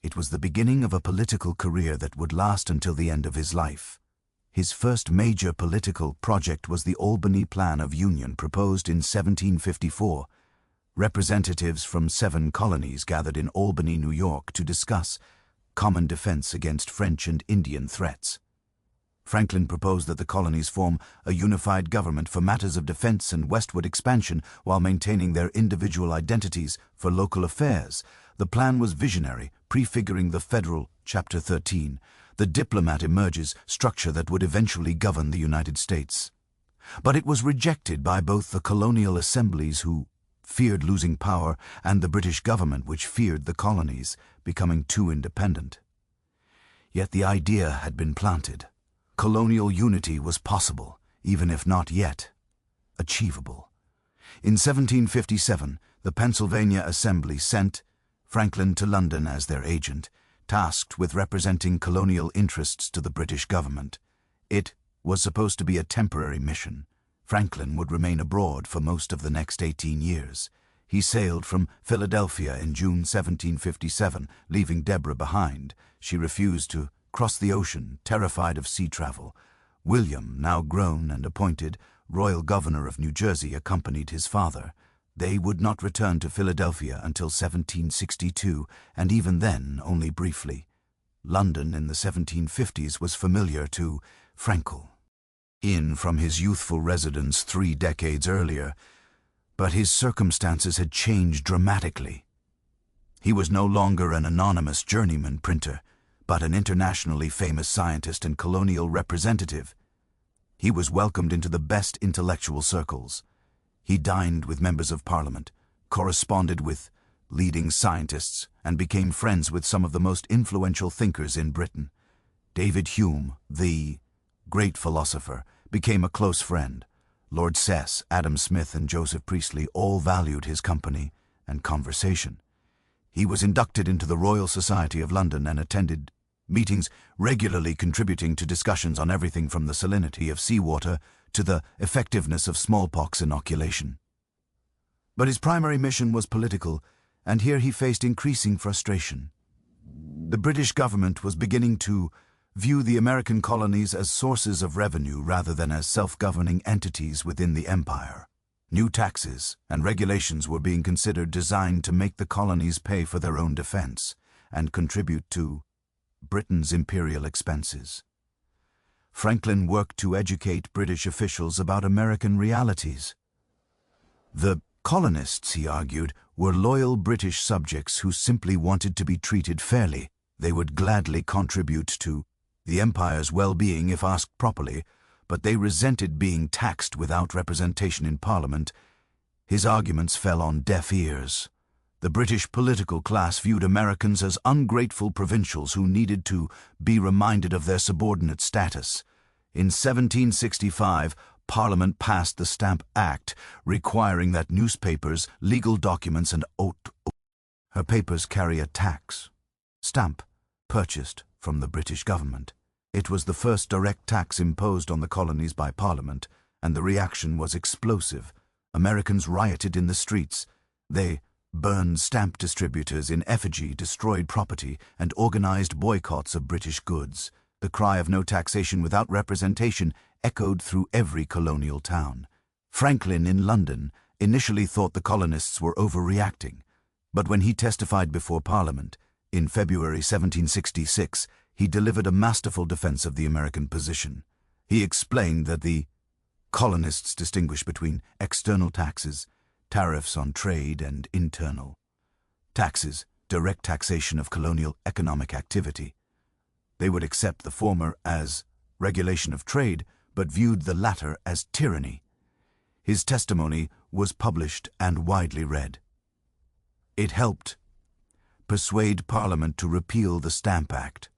It was the beginning of a political career that would last until the end of his life. His first major political project was the Albany Plan of Union, proposed in 1754. Representatives from 7 colonies gathered in Albany, New York, to discuss common defense against French and Indian threats. Franklin proposed that the colonies form a unified government for matters of defense and westward expansion while maintaining their individual identities for local affairs. The plan was visionary, prefiguring the federal, Chapter 13, the diplomat emerges structure that would eventually govern the United States. But it was rejected by both the colonial assemblies, who feared losing power, and the British government, which feared the colonies becoming too independent. Yet the idea had been planted. Colonial unity was possible, even if not yet achievable. In 1757, the Pennsylvania Assembly sent Franklin to London as their agent, tasked with representing colonial interests to the British government. It was supposed to be a temporary mission. Franklin would remain abroad for most of the next 18 years. He sailed from Philadelphia in June 1757, leaving Deborah behind. She refused to cross the ocean, terrified of sea travel. William, now grown and appointed Royal Governor of New Jersey, accompanied his father. They would not return to Philadelphia until 1762, and even then only briefly. London in the 1750s was familiar to Franklin, in from his youthful residence 3 decades earlier, but his circumstances had changed dramatically. He was no longer an anonymous journeyman printer, but an internationally famous scientist and colonial representative. He was welcomed into the best intellectual circles. He dined with members of Parliament, corresponded with leading scientists, and became friends with some of the most influential thinkers in Britain. David Hume, the great philosopher, became a close friend. Lord Sess, Adam Smith, and Joseph Priestley all valued his company and conversation. He was inducted into the Royal Society of London and attended meetings, regularly contributing to discussions on everything from the salinity of seawater to the effectiveness of smallpox inoculation. But his primary mission was political, and here he faced increasing frustration. The British government was beginning to view the American colonies as sources of revenue rather than as self-governing entities within the empire. New taxes and regulations were being considered designed to make the colonies pay for their own defense and contribute to Britain's imperial expenses. Franklin worked to educate British officials about American realities. The colonists, he argued, were loyal British subjects who simply wanted to be treated fairly. They would gladly contribute to the empire's well-being if asked properly, but they resented being taxed without representation in Parliament. His arguments fell on deaf ears. The British political class viewed Americans as ungrateful provincials who needed to be reminded of their subordinate status. In 1765, Parliament passed the Stamp Act, requiring that newspapers, legal documents, and her papers carry a tax. Stamp, purchased from the British government. It was the first direct tax imposed on the colonies by Parliament, and the reaction was explosive. Americans rioted in the streets. They burned stamp distributors in effigy, destroyed property, and organized boycotts of British goods. The cry of no taxation without representation echoed through every colonial town. Franklin in London initially thought the colonists were overreacting, but when he testified before Parliament in February 1766, he delivered a masterful defense of the American position. He explained that the colonists distinguished between external taxes, tariffs on trade, and internal taxes, direct taxation of colonial economic activity. They would accept the former as regulation of trade, but viewed the latter as tyranny. His testimony was published and widely read. It helped persuade Parliament to repeal the Stamp Act,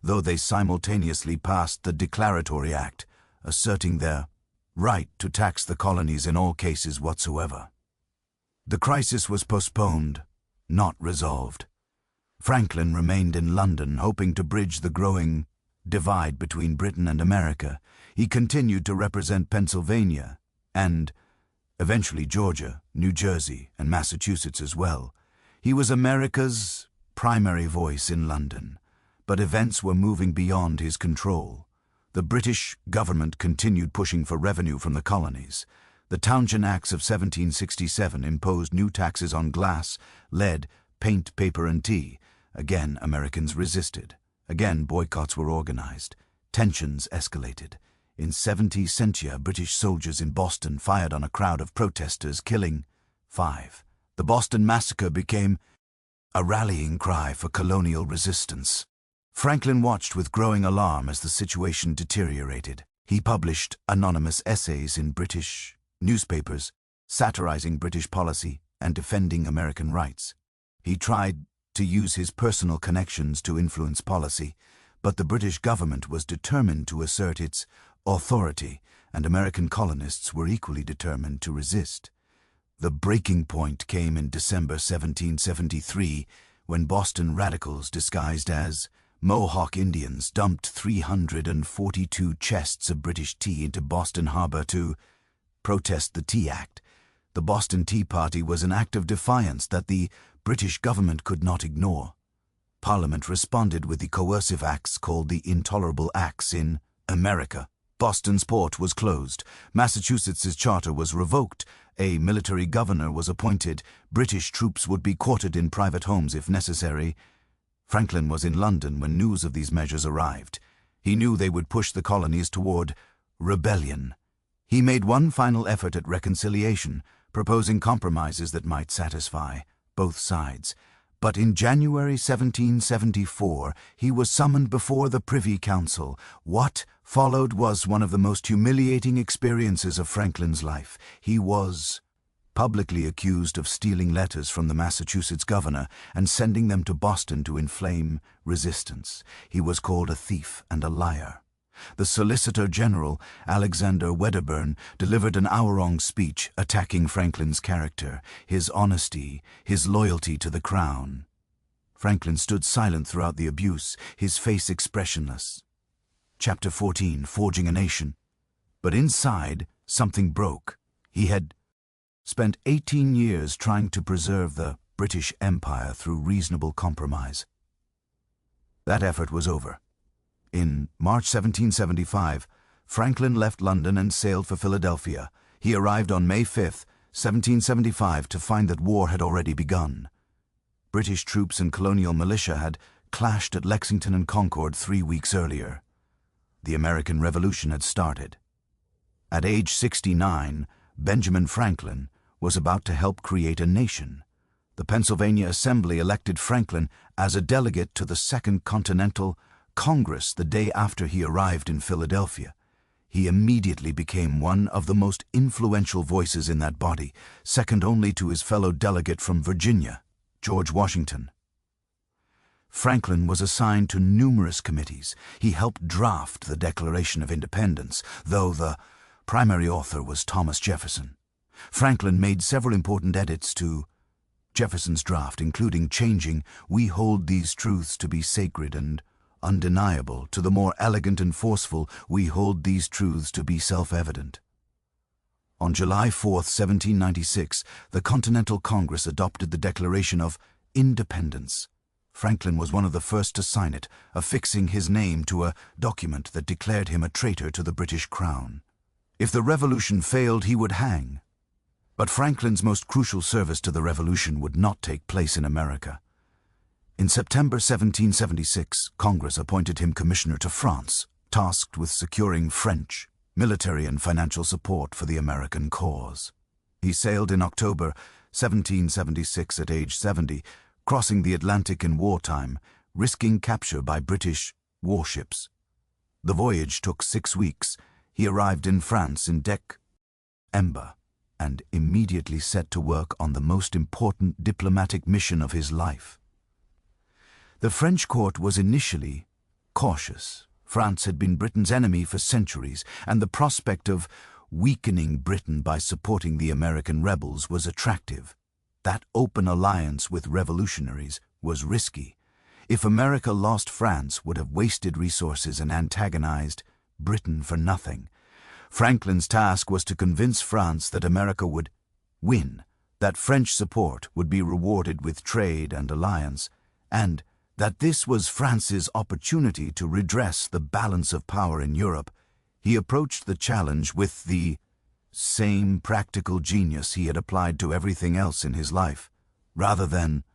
though they simultaneously passed the Declaratory Act, asserting their right to tax the colonies in all cases whatsoever. The crisis was postponed, not resolved. Franklin remained in London, hoping to bridge the growing divide between Britain and America. He continued to represent Pennsylvania and, eventually, Georgia, New Jersey, and Massachusetts as well. He was America's primary voice in London, but events were moving beyond his control. The British government continued pushing for revenue from the colonies. The Townshend Acts of 1767 imposed new taxes on glass, lead, paint, paper, and tea. Again, Americans resisted. Again, boycotts were organized. Tensions escalated. In 70 Sentia, British soldiers in Boston fired on a crowd of protesters, killing 5. The Boston Massacre became a rallying cry for colonial resistance. Franklin watched with growing alarm as the situation deteriorated. He published anonymous essays in British newspapers, satirizing British policy and defending American rights. He tried to use his personal connections to influence policy, but the British government was determined to assert its authority, and American colonists were equally determined to resist. The breaking point came in December 1773, when Boston radicals disguised as Mohawk Indians dumped 342 chests of British tea into Boston Harbor to protest the Tea Act. The Boston Tea Party was an act of defiance that the British government could not ignore. Parliament responded with the coercive acts called the Intolerable Acts in America. Boston's port was closed. Massachusetts's charter was revoked. A military governor was appointed. British troops would be quartered in private homes if necessary. Franklin was in London when news of these measures arrived. He knew they would push the colonies toward rebellion. He made one final effort at reconciliation, proposing compromises that might satisfy both sides. But in January 1774, he was summoned before the Privy Council. What followed was one of the most humiliating experiences of Franklin's life. He was publicly accused of stealing letters from the Massachusetts governor and sending them to Boston to inflame resistance. He was called a thief and a liar. The Solicitor General, Alexander Wedderburn, delivered an hour-long speech attacking Franklin's character, his honesty, his loyalty to the crown. Franklin stood silent throughout the abuse, his face expressionless. Chapter 14, Forging a Nation. But inside, something broke. He had spent 18 years trying to preserve the British Empire through reasonable compromise. That effort was over. In March 1775, Franklin left London and sailed for Philadelphia. He arrived on May 5, 1775, to find that war had already begun. British troops and colonial militia had clashed at Lexington and Concord 3 weeks earlier. The American Revolution had started. At age 69, Benjamin Franklin was about to help create a nation. The Pennsylvania Assembly elected Franklin as a delegate to the Second Continental Congress the day after he arrived in Philadelphia. He immediately became one of the most influential voices in that body, second only to his fellow delegate from Virginia, George Washington. Franklin was assigned to numerous committees. He helped draft the Declaration of Independence, though the primary author was Thomas Jefferson. Franklin made several important edits to Jefferson's draft, including changing "We hold these truths to be sacred and undeniable" to the more elegant and forceful "We hold these truths to be self-evident." On July 4, 1796, the Continental Congress adopted the Declaration of Independence. Franklin was one of the first to sign it, affixing his name to a document that declared him a traitor to the British Crown. If the revolution failed, he would hang. But Franklin's most crucial service to the revolution would not take place in America. In September 1776, Congress appointed him commissioner to France, tasked with securing French military and financial support for the American cause. He sailed in October 1776 at age 70, crossing the Atlantic in wartime, risking capture by British warships. The voyage took 6 weeks. He arrived in France in December and immediately set to work on the most important diplomatic mission of his life. The French court was initially cautious. France had been Britain's enemy for centuries, and the prospect of weakening Britain by supporting the American rebels was attractive. That open alliance with revolutionaries was risky. If America lost, France would have wasted resources and antagonized Britain for nothing. Franklin's task was to convince France that America would win, that French support would be rewarded with trade and alliance, and that this was France's opportunity to redress the balance of power in Europe. He approached the challenge with the same practical genius he had applied to everything else in his life. Rather than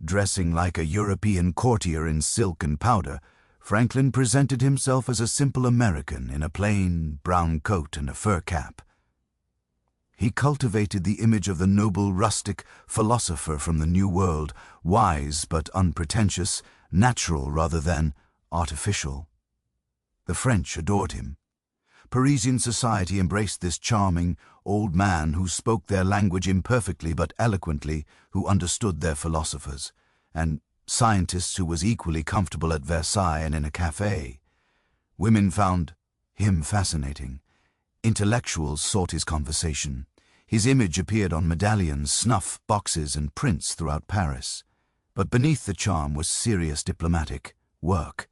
dressing like a European courtier in silk and powder, Franklin presented himself as a simple American in a plain brown coat and a fur cap. He cultivated the image of the noble rustic philosopher from the New World, wise but unpretentious, natural rather than artificial. The French adored him. Parisian society embraced this charming old man who spoke their language imperfectly but eloquently, who understood their philosophers, and scientists who was equally comfortable at Versailles and in a cafe. Women found him fascinating. Intellectuals sought his conversation. His image appeared on medallions, snuff boxes, and prints throughout Paris. But beneath the charm was serious diplomatic work.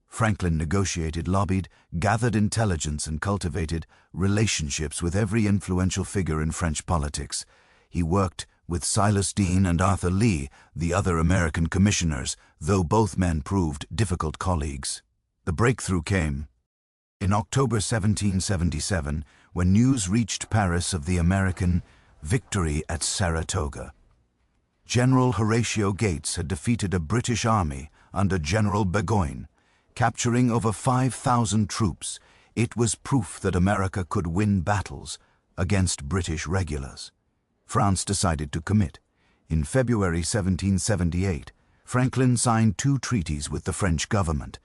Franklin negotiated, lobbied, gathered intelligence, and cultivated relationships with every influential figure in French politics. He worked with Silas Deane and Arthur Lee, the other American commissioners, though both men proved difficult colleagues. The breakthrough came in October 1777, when news reached Paris of the American victory at Saratoga. General Horatio Gates had defeated a British army under General Burgoyne, capturing over 5,000 troops. It was proof that America could win battles against British regulars. France decided to commit. In February 1778, Franklin signed two treaties with the French government.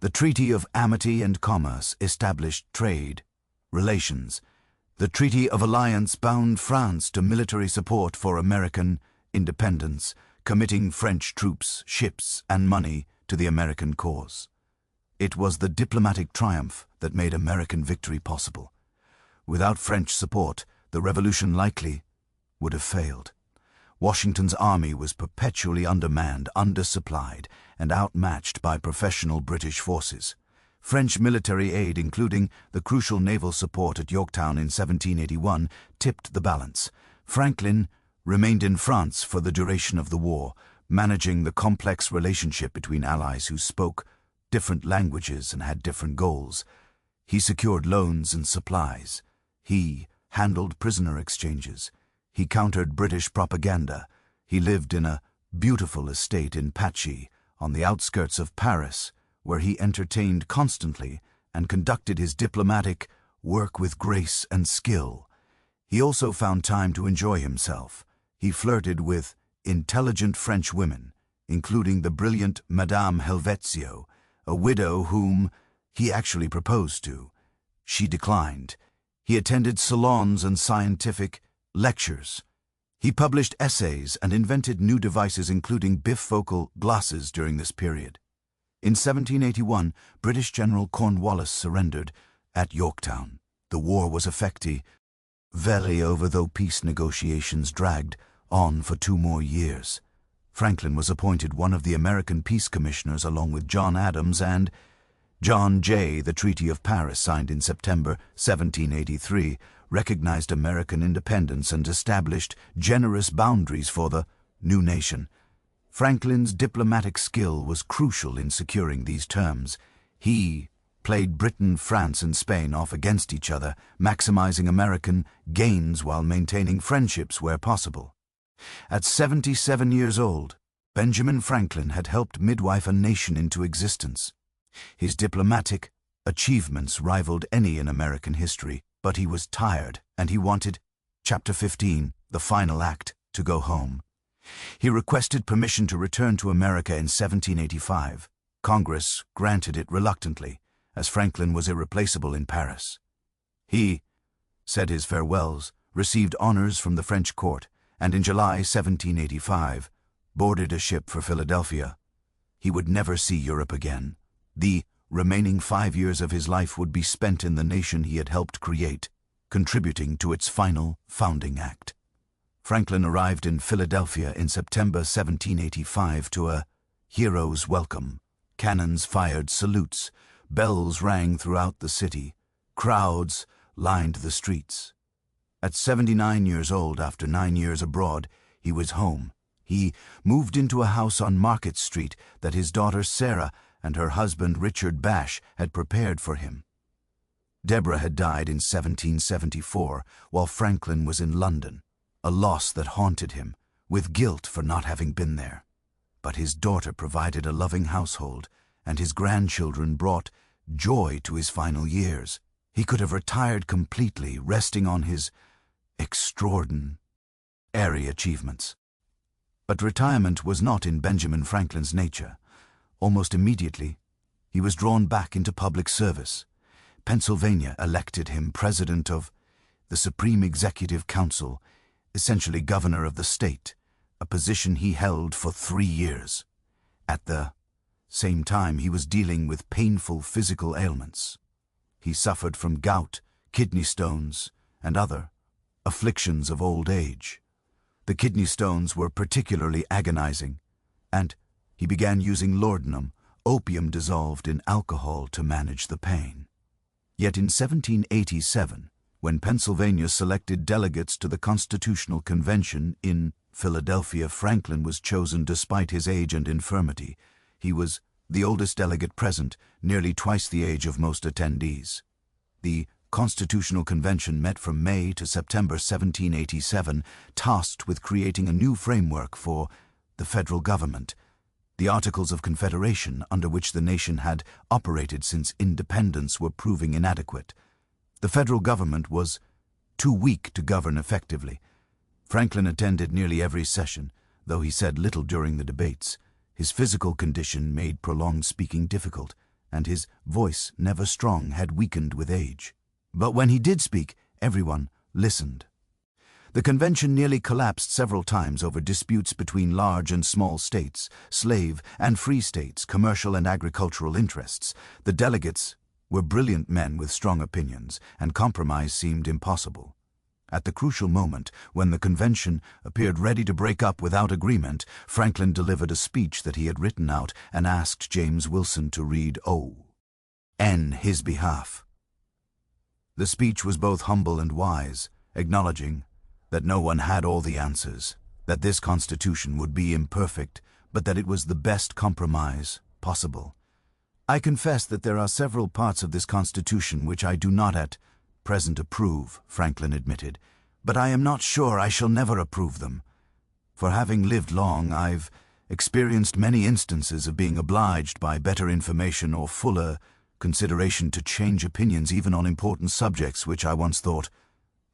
The Treaty of Amity and Commerce established trade relations. The Treaty of Alliance bound France to military support for American independence, committing French troops, ships, and money to the American cause. It was the diplomatic triumph that made American victory possible. Without French support, the revolution likely would have failed. Washington's army was perpetually undermanned, undersupplied, and outmatched by professional British forces. French military aid, including the crucial naval support at Yorktown in 1781, tipped the balance. Franklin remained in France for the duration of the war, managing the complex relationship between allies who spoke different languages and had different goals. He secured loans and supplies. He handled prisoner exchanges. He countered British propaganda. He lived in a beautiful estate in Patchy, on the outskirts of Paris, where he entertained constantly and conducted his diplomatic work with grace and skill. He also found time to enjoy himself. He flirted with intelligent French women, including the brilliant Madame Helvetzio, a widow whom he actually proposed to. She declined. He attended salons and scientific lectures. He published essays and invented new devices, including bifocal glasses during this period. In 1781, British General Cornwallis surrendered at Yorktown. The war was effectively over, though peace negotiations dragged on for 2 more years. Franklin was appointed one of the American peace commissioners along with John Adams and John Jay. The Treaty of Paris, signed in September 1783, recognized American independence and established generous boundaries for the new nation. Franklin's diplomatic skill was crucial in securing these terms. He played Britain, France, and Spain off against each other, maximizing American gains while maintaining friendships where possible. At 77 years old, Benjamin Franklin had helped midwife a nation into existence. His diplomatic achievements rivaled any in American history, but he was tired and he wanted, Chapter 15, the final act, to go home. He requested permission to return to America in 1785. Congress granted it reluctantly, as Franklin was irreplaceable in Paris. He said his farewells, received honors from the French court, and in July 1785 boarded a ship for Philadelphia. He would never see Europe again. The remaining 5 years of his life would be spent in the nation he had helped create, contributing to its final founding act. Franklin arrived in Philadelphia in September 1785 to a hero's welcome. Cannons fired salutes, bells rang throughout the city, crowds lined the streets. At 79 years old, after 9 years abroad, he was home. He moved into a house on Market Street that his daughter Sarah and her husband Richard Bache had prepared for him. Deborah had died in 1774 while Franklin was in London, a loss that haunted him, with guilt for not having been there. But his daughter provided a loving household, and his grandchildren brought joy to his final years. He could have retired completely, resting on his extraordinary achievements. But retirement was not in Benjamin Franklin's nature. Almost immediately, he was drawn back into public service. Pennsylvania elected him president of the Supreme Executive Council, essentially governor of the state, a position he held for 3 years. At the same time, he was dealing with painful physical ailments. He suffered from gout, kidney stones, and other afflictions of old age. The kidney stones were particularly agonizing, and he began using laudanum, opium dissolved in alcohol, to manage the pain. Yet in 1787, when Pennsylvania selected delegates to the Constitutional Convention in Philadelphia, Franklin was chosen despite his age and infirmity. He was the oldest delegate present, nearly twice the age of most attendees. The Constitutional Convention met from May to September 1787, tasked with creating a new framework for the federal government, the Articles of Confederation under which the nation had operated since independence were proving inadequate. The federal government was too weak to govern effectively. Franklin attended nearly every session, though he said little during the debates. His physical condition made prolonged speaking difficult, and his voice, never strong, had weakened with age. But when he did speak, everyone listened. The convention nearly collapsed several times over disputes between large and small states, slave and free states, commercial and agricultural interests. The delegates were brilliant men with strong opinions, and compromise seemed impossible. At the crucial moment, when the convention appeared ready to break up without agreement, Franklin delivered a speech that he had written out and asked James Wilson to read on his behalf. The speech was both humble and wise, acknowledging that no one had all the answers, that this Constitution would be imperfect, but that it was the best compromise possible. I confess that there are several parts of this Constitution which I do not at present approve, Franklin admitted, but I am not sure I shall never approve them. For having lived long, I've experienced many instances of being obliged by better information or fuller consideration to change opinions even on important subjects which I once thought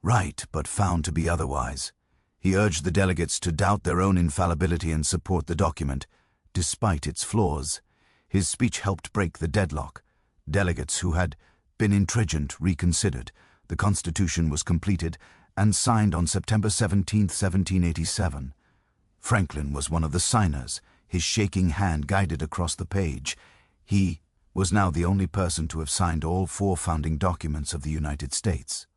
right but found to be otherwise. He urged the delegates to doubt their own infallibility and support the document, despite its flaws. His speech helped break the deadlock. Delegates who had been intransigent reconsidered. The Constitution was completed and signed on September 17, 1787. Franklin was one of the signers. His shaking hand guided across the page. He was now the only person to have signed all 4 founding documents of the United States: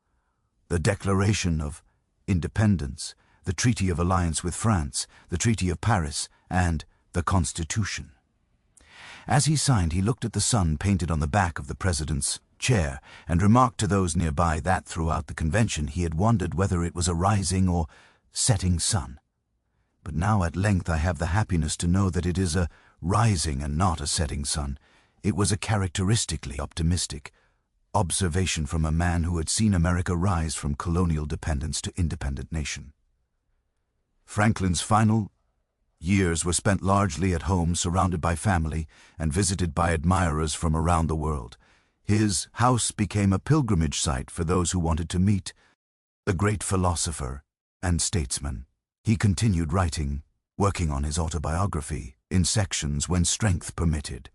the Declaration of Independence, the Treaty of Alliance with France, the Treaty of Paris, and the Constitution. As he signed, he looked at the sun painted on the back of the president's chair and remarked to those nearby that throughout the convention he had wondered whether it was a rising or setting sun. But now at length I have the happiness to know that it is a rising and not a setting sun. It was a characteristically optimistic observation from a man who had seen America rise from colonial dependence to independent nation. Franklin's final years were spent largely at home, surrounded by family and visited by admirers from around the world. His house became a pilgrimage site for those who wanted to meet the great philosopher and statesman. He continued writing, working on his autobiography in sections when strength permitted.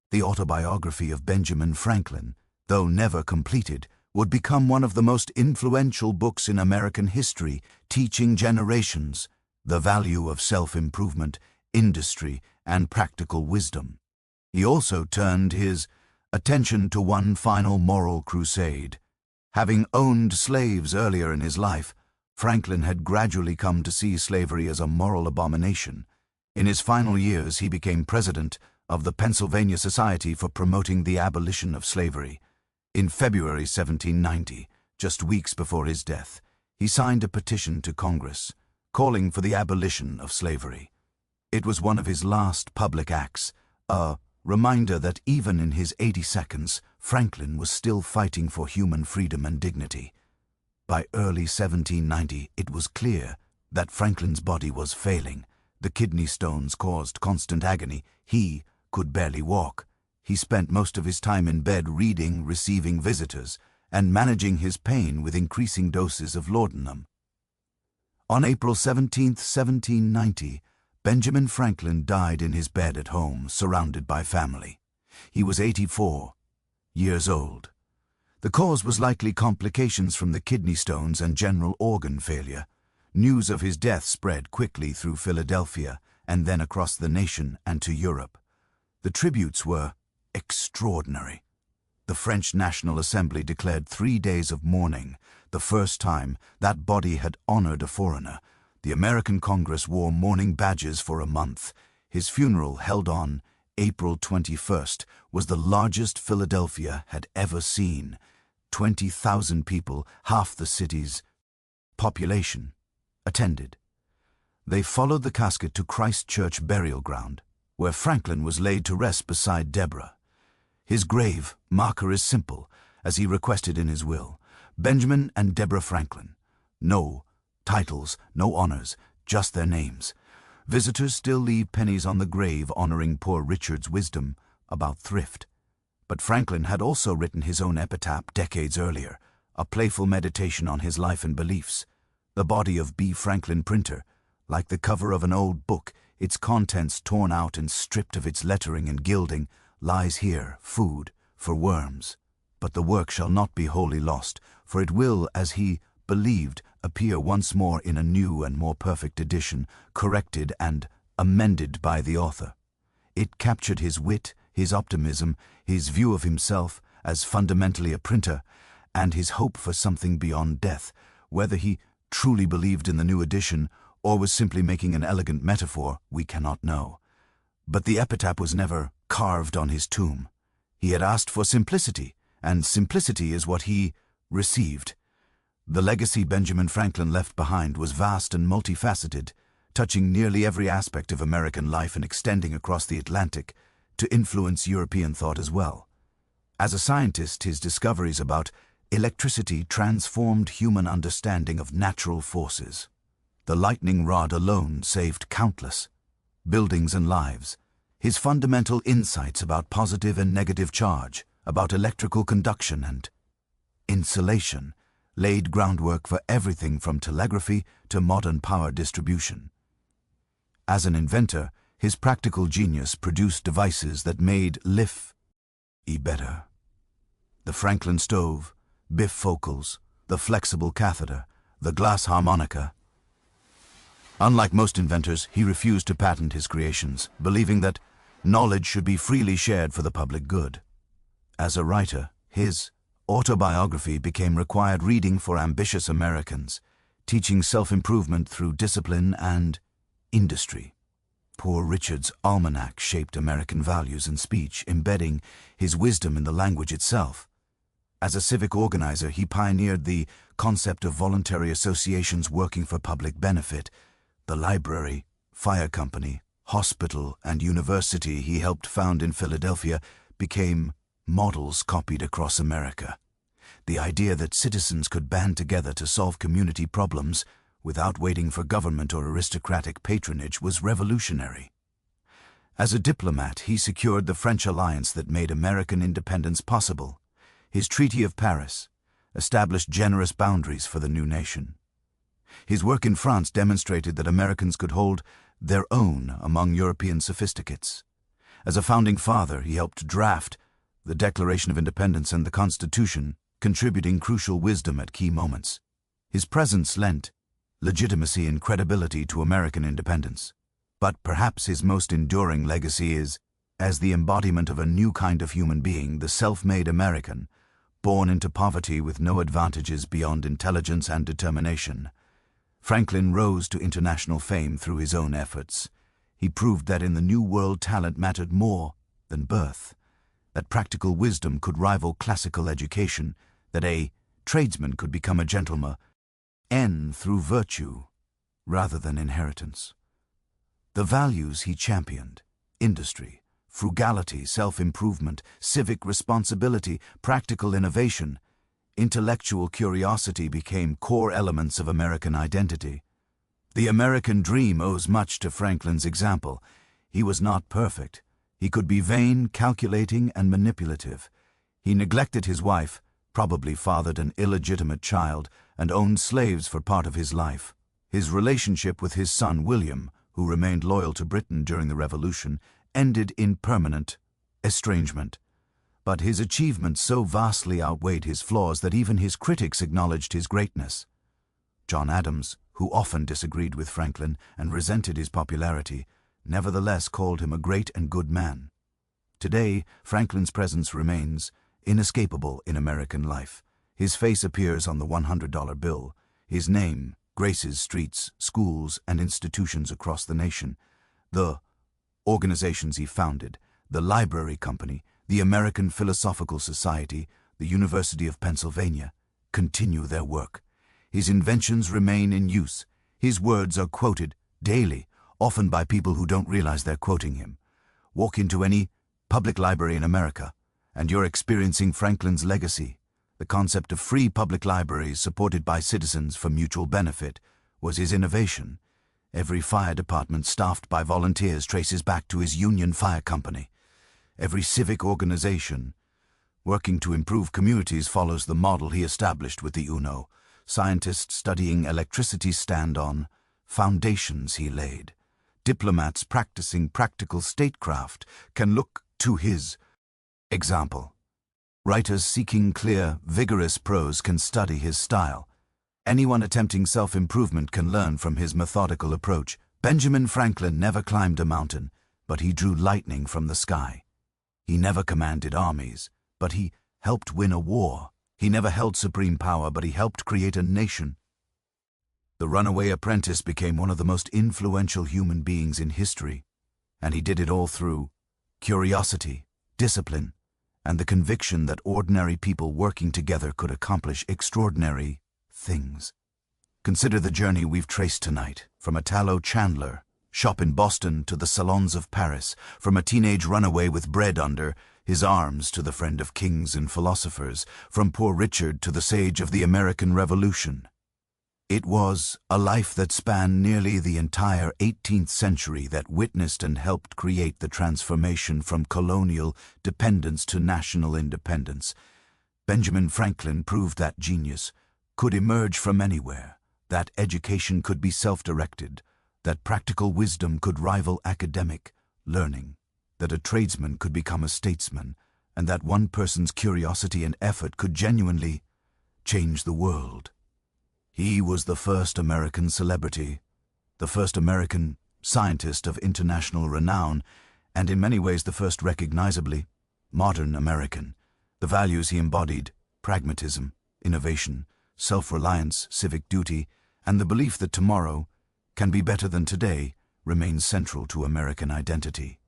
The autobiography of Benjamin Franklin, though never completed, would become one of the most influential books in American history, teaching generations the value of self-improvement, industry, and practical wisdom. He also turned his attention to one final moral crusade. Having owned slaves earlier in his life, Franklin had gradually come to see slavery as a moral abomination. In his final years, he became president of the Pennsylvania Society for Promoting the Abolition of Slavery. In February 1790, just weeks before his death, he signed a petition to Congress calling for the abolition of slavery. It was one of his last public acts, a reminder that even in his 80 seconds, Franklin was still fighting for human freedom and dignity. By early 1790, it was clear that Franklin's body was failing. The kidney stones caused constant agony. He could barely walk. He spent most of his time in bed reading, receiving visitors, and managing his pain with increasing doses of laudanum. On April 17, 1790, Benjamin Franklin died in his bed at home, surrounded by family. He was 84 years old. The cause was likely complications from the kidney stones and general organ failure. News of his death spread quickly through Philadelphia and then across the nation and to Europe. The tributes were extraordinary. The French National Assembly declared 3 days of mourning, the first time that body had honored a foreigner. The American Congress wore mourning badges for a month. His funeral, held on April 21st, was the largest Philadelphia had ever seen. 20,000 people, half the city's population, attended. They followed the casket to Christ Church burial ground, where Franklin was laid to rest beside Deborah. His grave marker is simple, as he requested in his will: Benjamin and Deborah Franklin. No titles, no honors, just their names. Visitors still leave pennies on the grave honoring poor Richard's wisdom about thrift. But Franklin had also written his own epitaph decades earlier, a playful meditation on his life and beliefs. The body of B. Franklin printer, like the cover of an old book, its contents torn out and stripped of its lettering and gilding, lies here, food for worms. But the work shall not be wholly lost, for it will, as he believed, appear once more in a new and more perfect edition, corrected and amended by the author. It captured his wit, his optimism, his view of himself as fundamentally a printer, and his hope for something beyond death. Whether he truly believed in the new edition or was simply making an elegant metaphor, we cannot know. But the epitaph was never carved on his tomb. He had asked for simplicity, and simplicity is what he received. The legacy Benjamin Franklin left behind was vast and multifaceted, touching nearly every aspect of American life and extending across the Atlantic to influence European thought as well. As a scientist, his discoveries about electricity transformed human understanding of natural forces. The lightning rod alone saved countless buildings and lives. His fundamental insights about positive and negative charge, about electrical conduction and insulation, laid groundwork for everything from telegraphy to modern power distribution. As an inventor, his practical genius produced devices that made life better. The Franklin stove, bifocals, the flexible catheter, the glass harmonica. Unlike most inventors, he refused to patent his creations, believing that knowledge should be freely shared for the public good. As a writer, his autobiography became required reading for ambitious Americans, teaching self-improvement through discipline and industry. Poor Richard's almanac shaped American values and speech, embedding his wisdom in the language itself. As a civic organizer, he pioneered the concept of voluntary associations working for public benefit. The library, fire company, hospital, and university he helped found in Philadelphia became models copied across America. The idea that citizens could band together to solve community problems without waiting for government or aristocratic patronage was revolutionary. As a diplomat, he secured the French alliance that made American independence possible. His Treaty of Paris established generous boundaries for the new nation. His work in France demonstrated that Americans could hold their own among European sophisticates. As a founding father, he helped draft the Declaration of Independence and the Constitution, contributing crucial wisdom at key moments. His presence lent legitimacy and credibility to American independence. But perhaps his most enduring legacy is as the embodiment of a new kind of human being, the self-made American, born into poverty with no advantages beyond intelligence and determination. Franklin rose to international fame through his own efforts. He proved that in the New World talent mattered more than birth, that practical wisdom could rival classical education, that a tradesman could become a gentleman through virtue rather than inheritance. The values he championed, industry, frugality, self-improvement, civic responsibility, practical innovation, intellectual curiosity became core elements of American identity. The American dream owes much to Franklin's example. He was not perfect. He could be vain, calculating, and manipulative. He neglected his wife, probably fathered an illegitimate child, and owned slaves for part of his life. His relationship with his son William, who remained loyal to Britain during the Revolution, ended in permanent estrangement. But his achievements so vastly outweighed his flaws that even his critics acknowledged his greatness. John Adams, who often disagreed with Franklin and resented his popularity, nevertheless called him a great and good man. Today, Franklin's presence remains inescapable in American life. His face appears on the $100 bill. His name graces streets, schools, and institutions across the nation. The organizations he founded, the Library Company, the American Philosophical Society, the University of Pennsylvania, continue their work. His inventions remain in use. His words are quoted daily, often by people who don't realize they're quoting him. Walk into any public library in America, and you're experiencing Franklin's legacy. The concept of free public libraries supported by citizens for mutual benefit was his innovation. Every fire department staffed by volunteers traces back to his Union Fire Company. Every civic organization working to improve communities follows the model he established with the UNO. Scientists studying electricity stand on foundations he laid. Diplomats practicing practical statecraft can look to his example. Writers seeking clear, vigorous prose can study his style. Anyone attempting self-improvement can learn from his methodical approach. Benjamin Franklin never climbed a mountain, but he drew lightning from the sky. He never commanded armies, but he helped win a war. He never held supreme power, but he helped create a nation. The runaway apprentice became one of the most influential human beings in history, and he did it all through curiosity, discipline, and the conviction that ordinary people working together could accomplish extraordinary things. Consider the journey we've traced tonight, from a tallow chandler shop in Boston to the salons of Paris, from a teenage runaway with bread under his arms to the friend of kings and philosophers, from Poor Richard to the sage of the American Revolution. It was a life that spanned nearly the entire 18th century that witnessed and helped create the transformation from colonial dependence to national independence. Benjamin Franklin proved that genius could emerge from anywhere, that education could be self-directed, that practical wisdom could rival academic learning, that a tradesman could become a statesman, and that one person's curiosity and effort could genuinely change the world. He was the first American celebrity, the first American scientist of international renown, and in many ways the first recognizably modern American. The values he embodied, pragmatism, innovation, self-reliance, civic duty, and the belief that tomorrow can be better than today, remains central to American identity.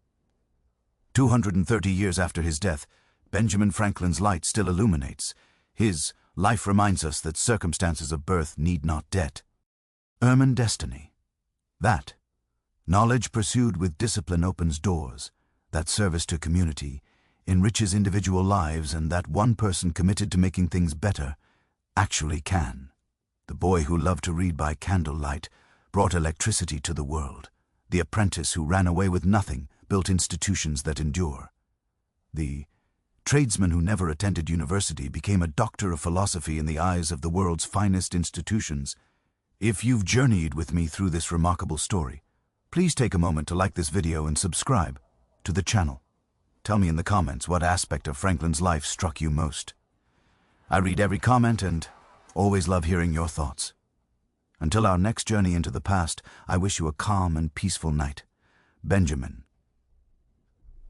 230 years after his death, Benjamin Franklin's light still illuminates. His life reminds us that circumstances of birth need not determine destiny. That knowledge pursued with discipline opens doors, that service to community enriches individual lives, and that one person committed to making things better actually can. The boy who loved to read by candlelight brought electricity to the world. The apprentice who ran away with nothing built institutions that endure. The tradesman who never attended university became a doctor of philosophy in the eyes of the world's finest institutions. If you've journeyed with me through this remarkable story, please take a moment to like this video and subscribe to the channel. Tell me in the comments what aspect of Franklin's life struck you most. I read every comment and always love hearing your thoughts. Until our next journey into the past, I wish you a calm and peaceful night. Benjamin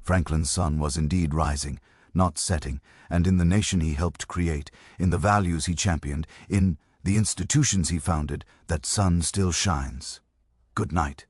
Franklin's sun was indeed rising, not setting, and in the nation he helped create, in the values he championed, in the institutions he founded, that sun still shines. Good night.